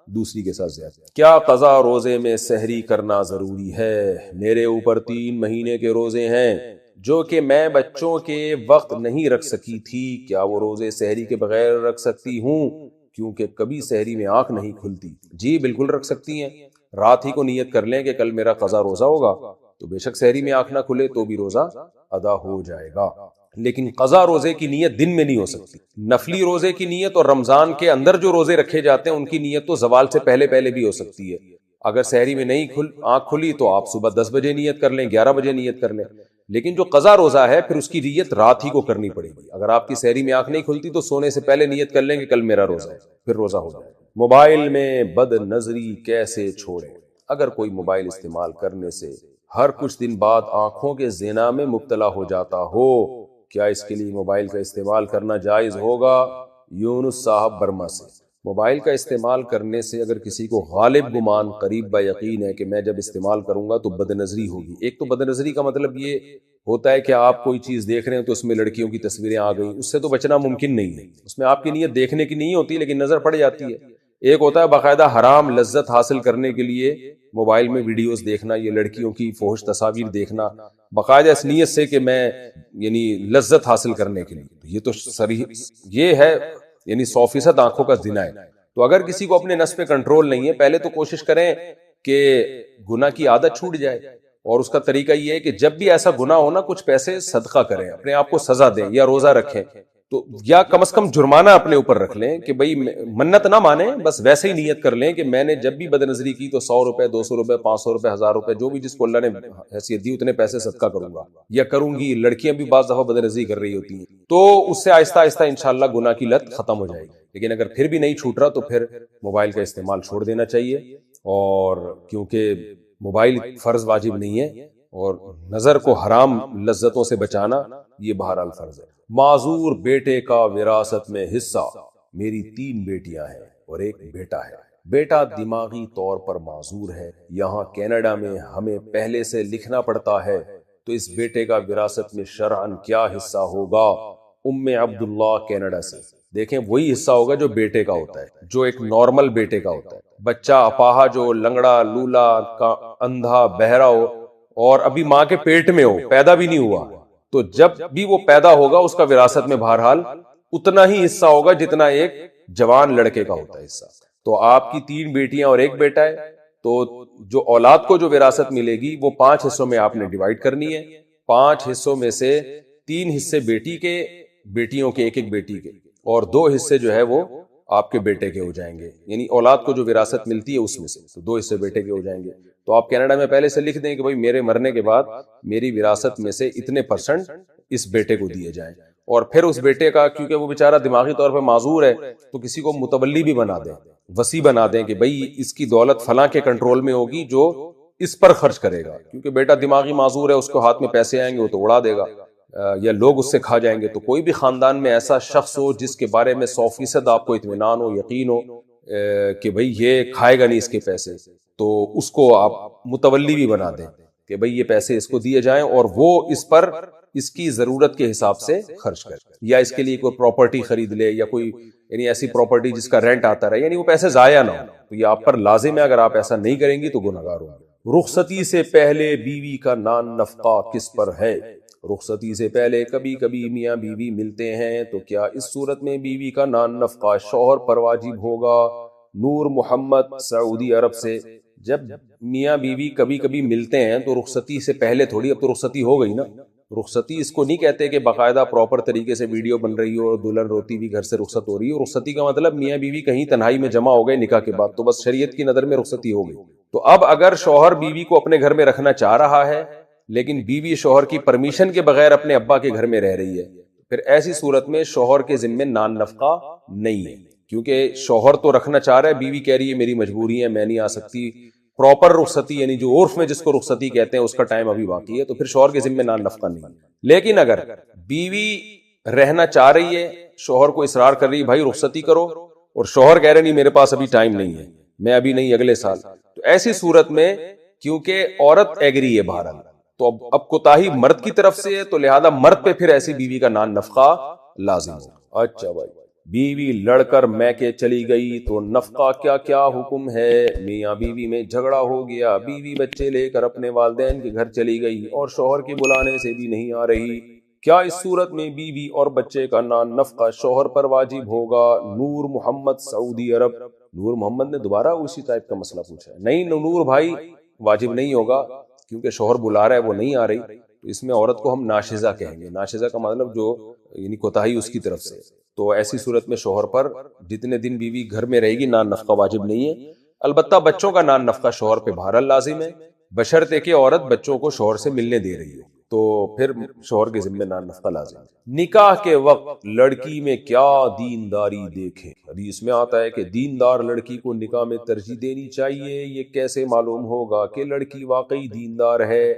S2: دوسری کے ساتھ زیادتی. کیا قضا روزے میں سحری کرنا ضروری ہے؟ میرے اوپر 3 مہینے کے روزے ہیں جو کہ میں بچوں کے وقت نہیں رکھ سکی تھی. کیا وہ روزے سحری کے بغیر رکھ سکتی ہوں کیونکہ کبھی سحری میں آنکھ نہیں کھلتی؟ جی بالکل رکھ سکتی ہیں. رات ہی کو نیت کر لیں کہ کل میرا قضا روزہ ہوگا تو بے شک سحری میں آنکھ نہ کھلے تو بھی روزہ ادا ہو جائے گا. لیکن قضا روزے کی نیت دن میں نہیں ہو سکتی. نفلی روزے کی نیت اور رمضان کے اندر جو روزے رکھے جاتے ہیں ان کی نیت تو زوال سے پہلے پہلے بھی ہو سکتی ہے. اگر سحری میں نہیں آنکھ کھلی تو آپ صبح 10 بجے نیت کر لیں, 11 بجے نیت کر لیں. لیکن جو قضا روزہ ہے پھر اس کی نیت رات ہی کو کرنی پڑے گی. اگر آپ کی سحری میں آنکھ نہیں کھلتی تو سونے سے پہلے نیت کر لیں کہ کل میرا روزہ ہے, پھر روزہ ہو جائے. موبائل میں بد نظری کیسے چھوڑیں؟ اگر کوئی موبائل استعمال کرنے سے ہر کچھ دن بعد آنکھوں کے زنا میں مبتلا ہو جاتا ہو, کیا اس کے لیے موبائل کا استعمال کرنا جائز ہوگا؟ یونس صاحب برما سے. موبائل کا استعمال کرنے سے اگر کسی کو غالب گمان قریب با یقین ہے کہ میں جب استعمال کروں گا تو بد نظری ہوگی. ایک تو بد نظری کا مطلب یہ ہوتا ہے کہ آپ کوئی چیز دیکھ رہے ہیں تو اس میں لڑکیوں کی تصویریں آ گئیں, اس سے تو بچنا ممکن نہیں ہے. اس میں آپ کی نیت دیکھنے کی نہیں ہوتی لیکن نظر پڑ جاتی ہے. ایک ہوتا ہے باقاعدہ حرام لذت حاصل کرنے کے لیے موبائل میں ویڈیوز دیکھنا, یہ لڑکیوں کی فحش تصاویر دیکھنا باقاعدہ اس نیت سے کہ میں یعنی لذت حاصل کرنے کے لیے. یہ تو صریح یہ ہے یعنی 100% آنکھوں کا زنا ہے. تو اگر کسی کو اپنے نفس پہ کنٹرول نہیں ہے پہلے تو کوشش کریں کہ گناہ کی عادت چھوٹ جائے. اور اس کا طریقہ یہ ہے کہ جب بھی ایسا گناہ ہو نا کچھ پیسے صدقہ کریں, اپنے آپ کو سزا دیں یا روزہ رکھیں, تو یا کم از کم جرمانہ اپنے اوپر رکھ لیں کہ بھئی منت نہ مانیں, بس ویسے ہی نیت کر لیں کہ میں نے جب بھی بد نظری کی تو 100 روپے 200 روپے 500 روپے 1000 روپے جو بھی جس کو اللہ نے حیثیت دی اتنے پیسے صدقہ کروں گا یا کروں گی. لڑکیاں بھی بعض دفعہ بد نظری کر رہی ہوتی ہیں تو اس سے آہستہ آہستہ انشاءاللہ گناہ کی لت ختم ہو جائے گی. لیکن اگر پھر بھی نہیں چھوٹ رہا تو پھر موبائل کا استعمال چھوڑ دینا چاہیے, اور کیونکہ موبائل فرض واجب نہیں ہے اور نظر کو حرام لذتوں سے بچانا یہ بہرحال فرض ہے. معذور بیٹے کا وراثت میں حصہ. میری 3 بیٹیاں ہیں اور ایک بیٹا ہے. بیٹا دماغی طور پر معذور ہے. یہاں کینیڈا میں ہمیں پہلے سے لکھنا پڑتا ہے تو اس بیٹے کا وراثت میں شرعاً کیا حصہ ہوگا؟ ام عبداللہ کینیڈا سے. دیکھیں وہی حصہ ہوگا جو بیٹے کا ہوتا ہے, جو ایک نارمل بیٹے کا ہوتا ہے. بچہ اپاہا جو لنگڑا لولا اندھا بہرا ہو اور ابھی ماں کے پیٹ میں ہو, پیدا بھی نہیں ہوا, تو جب بھی وہ پیدا ہوگا اس کا وراثت میں بہرحال اتنا ہی حصہ ہوگا جتنا ایک جوان لڑکے کا ہوتا ہے حصہ. تو آپ کی 3 بیٹیاں اور ایک بیٹا ہے تو جو اولاد کو جو وراثت ملے گی وہ 5 حصوں میں آپ نے ڈیوائیڈ کرنی ہے. 5 حصوں میں سے 3 حصے بیٹی کے, بیٹیوں کے ایک بیٹی کے, اور 2 حصے جو ہے وہ آپ کے بیٹے کے ہو جائیں گے. یعنی اولاد کو جو وراثت ملتی ہے اس میں سے تو 2 حصے بیٹے کے ہو جائیں گے. تو آپ کینیڈا میں پہلے سے لکھ دیں کہ بھائی میرے مرنے کے بعد میری وراثت میں سے اتنے % اس بیٹے کو دیے جائیں. اور پھر اس بیٹے کا کیونکہ وہ بیچارہ دماغی طور پہ معذور ہے تو کسی کو متولی بھی بنا دیں, وصی بنا دیں کہ بھائی اس کی دولت فلاں کے کنٹرول میں ہوگی جو اس پر خرچ کرے گا, کیونکہ بیٹا دماغی معذور ہے, اس کو ہاتھ میں پیسے آئیں گے وہ تو اڑا دے گا یا لوگ اس سے کھا جائیں گے. تو کوئی بھی خاندان میں ایسا شخص ہو جس کے بارے میں 100% آپ کو اطمینان ہو, یقین ہو کہ بھئی یہ کھائے گا نہیں اس کے پیسے, تو اس کو آپ متولی بھی بنا دیں کہ بھئی یہ پیسے اس کو دیے جائیں اور وہ اس پر اس کی ضرورت کے حساب سے خرچ کرے, یا اس کے لیے کوئی پراپرٹی خرید لے یا کوئی یعنی ایسی پراپرٹی جس کا رینٹ آتا رہے, یعنی وہ پیسے ضائع نہ ہو. تو یہ آپ پر لازم ہے, اگر آپ ایسا نہیں کریں گی تو گنہگار ہوں گے. رخصتی سے پہلے بیوی کا نان نفقہ کس پر ہے؟ رخصتی سے پہلے کبھی کبھی میاں بیوی ملتے ہیں تو کیا اس صورت میں بیوی کا نان نفقہ شوہر پر واجب ہوگا؟ نور محمد سعودی عرب سے. جب میاں بیوی کبھی کبھی ملتے ہیں تو رخصتی سے پہلے تھوڑی, اب تو رخصتی ہو گئی نا. رخصتی اس کو نہیں کہتے کہ باقاعدہ پراپر طریقے سے ویڈیو بن رہی ہو اور دلہن روتی بھی گھر سے رخصت ہو رہی ہے. رخصتی کا مطلب میاں بیوی کہیں تنہائی میں جمع ہو گئے نکاح کے بعد, تو بس شریعت کی نظر میں رخصتی ہو گئی. تو اب اگر شوہر بیوی کو اپنے گھر میں رکھنا چاہ رہا ہے لیکن بیوی شوہر کی پرمیشن کے بغیر اپنے ابا کے گھر میں رہ رہی ہے, پھر ایسی صورت میں شوہر کے ذمے نان نفقہ نہیں ہے, کیونکہ شوہر تو رکھنا چاہ رہا ہے, بیوی کہہ رہی ہے میری مجبوری ہے میں نہیں آ سکتی. پراپر رخصتی یعنی جو عرف میں جس کو رخصتی کہتے ہیں اس کا ٹائم ابھی باقی ہے, تو پھر شوہر کے ذمے نان نفقہ نہیں. لیکن اگر بیوی رہنا چاہ رہی ہے, شوہر کو اصرار کر رہی ہے بھائی رخصتی کرو, اور شوہر کہہ رہے نہیں میرے پاس ابھی ٹائم نہیں ہے, میں ابھی نہیں اگلے سال, تو ایسی صورت میں کیونکہ عورت ایگری ہے بہرحال, تو اب کوتاہی مرد کی طرف سے ہے, تو لہذا مرد پہ پھر ایسی بیوی کا نان نفقہ لازم ہوگا۔ اچھا بھائی، بیوی لڑ کر میکے چلی گئی تو نفقہ کیا کیا حکم ہے؟ میاں بیوی میں جھگڑا ہو گیا، بیوی بچے لے کر اپنے والدین کے گھر چلی گئی اور شوہر کے بلانے سے بھی نہیں آ رہی، کیا اس صورت میں بیوی اور بچے کا نان نفقہ شوہر پر واجب ہوگا؟ نور محمد، سعودی عرب۔ نور محمد نے دوبارہ اسی ٹائپ کا مسئلہ پوچھا ہے۔ نہیں نور بھائی، واجب نہیں ہوگا، کیونکہ شوہر بلا رہا ہے، وہ نہیں آ رہی، تو اس میں عورت کو ہم ناشزہ کہیں گے۔ ناشزہ کا مطلب جو یعنی کوتاہی اس کی طرف سے، تو ایسی صورت میں شوہر پر جتنے دن بیوی گھر میں رہے گی نان نفقہ واجب نہیں ہے۔ البتہ بچوں کا نان نفقہ شوہر پہ بہرحال لازم ہے، بشرطے کہ عورت بچوں کو شوہر سے ملنے دے رہی ہو، تو پھر شوہر کے ذمہ نان نفقہ لازم ہے۔ نکاح کے وقت لڑکی میں کیا دینداری دیکھیں؟ حدیث میں آتا ہے کہ دیندار لڑکی کو نکاح میں ترجیح دینی چاہیے۔ یہ کیسے معلوم ہوگا کہ لڑکی واقعی دیندار ہے؟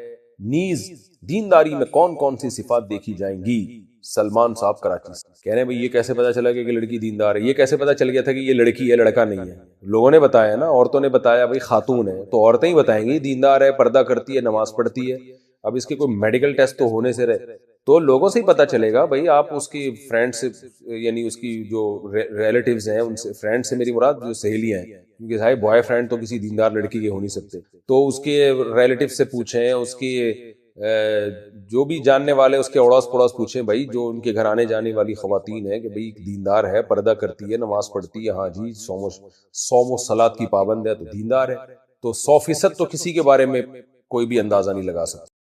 S2: نیز دینداری میں کون کون سی صفات دیکھی جائیں گی؟ سلمان صاحب کراچی سے کہہ رہے ہیں بھئی یہ کیسے پتا چلا کہ لڑکی دیندار ہے؟ یہ کیسے پتا چل گیا تھا کہ یہ لڑکی ہے لڑکا نہیں ہے؟ لوگوں نے بتایا نا، عورتوں نے بتایا، بھئی خاتون ہے تو عورتیں ہی بتائیں گی دیندار ہے، پردہ کرتی ہے، نماز پڑھتی ہے۔ اب اس کے کوئی میڈیکل ٹیسٹ تو ہونے سے رہے، تو لوگوں سے ہی پتا چلے گا۔ بھئی آپ اس کی فرینڈ سے، یعنی اس کی جو ریلیٹیوز ہیں ان سے، فرینڈ سے میری مراد جو سہیلیاں ہیں، کیونکہ صاحب بوائے فرینڈ تو کسی دیندار لڑکی کے ہو نہیں سکتے، تو اس کے ریلیٹیو سے پوچھیں، اس کی جو بھی جاننے والے اس کے اڑوس پڑوس پوچھیں، بھائی جو ان کے گھر آنے جانے والی خواتین ہیں کہ بھئی دیندار ہے، پردہ کرتی ہے، نماز پڑھتی ہے، ہاں جی صوم و صلاۃ کی پابند ہے تو دیندار ہے۔ تو 100% تو کسی کے بارے میں کوئی بھی اندازہ نہیں لگا سکتا۔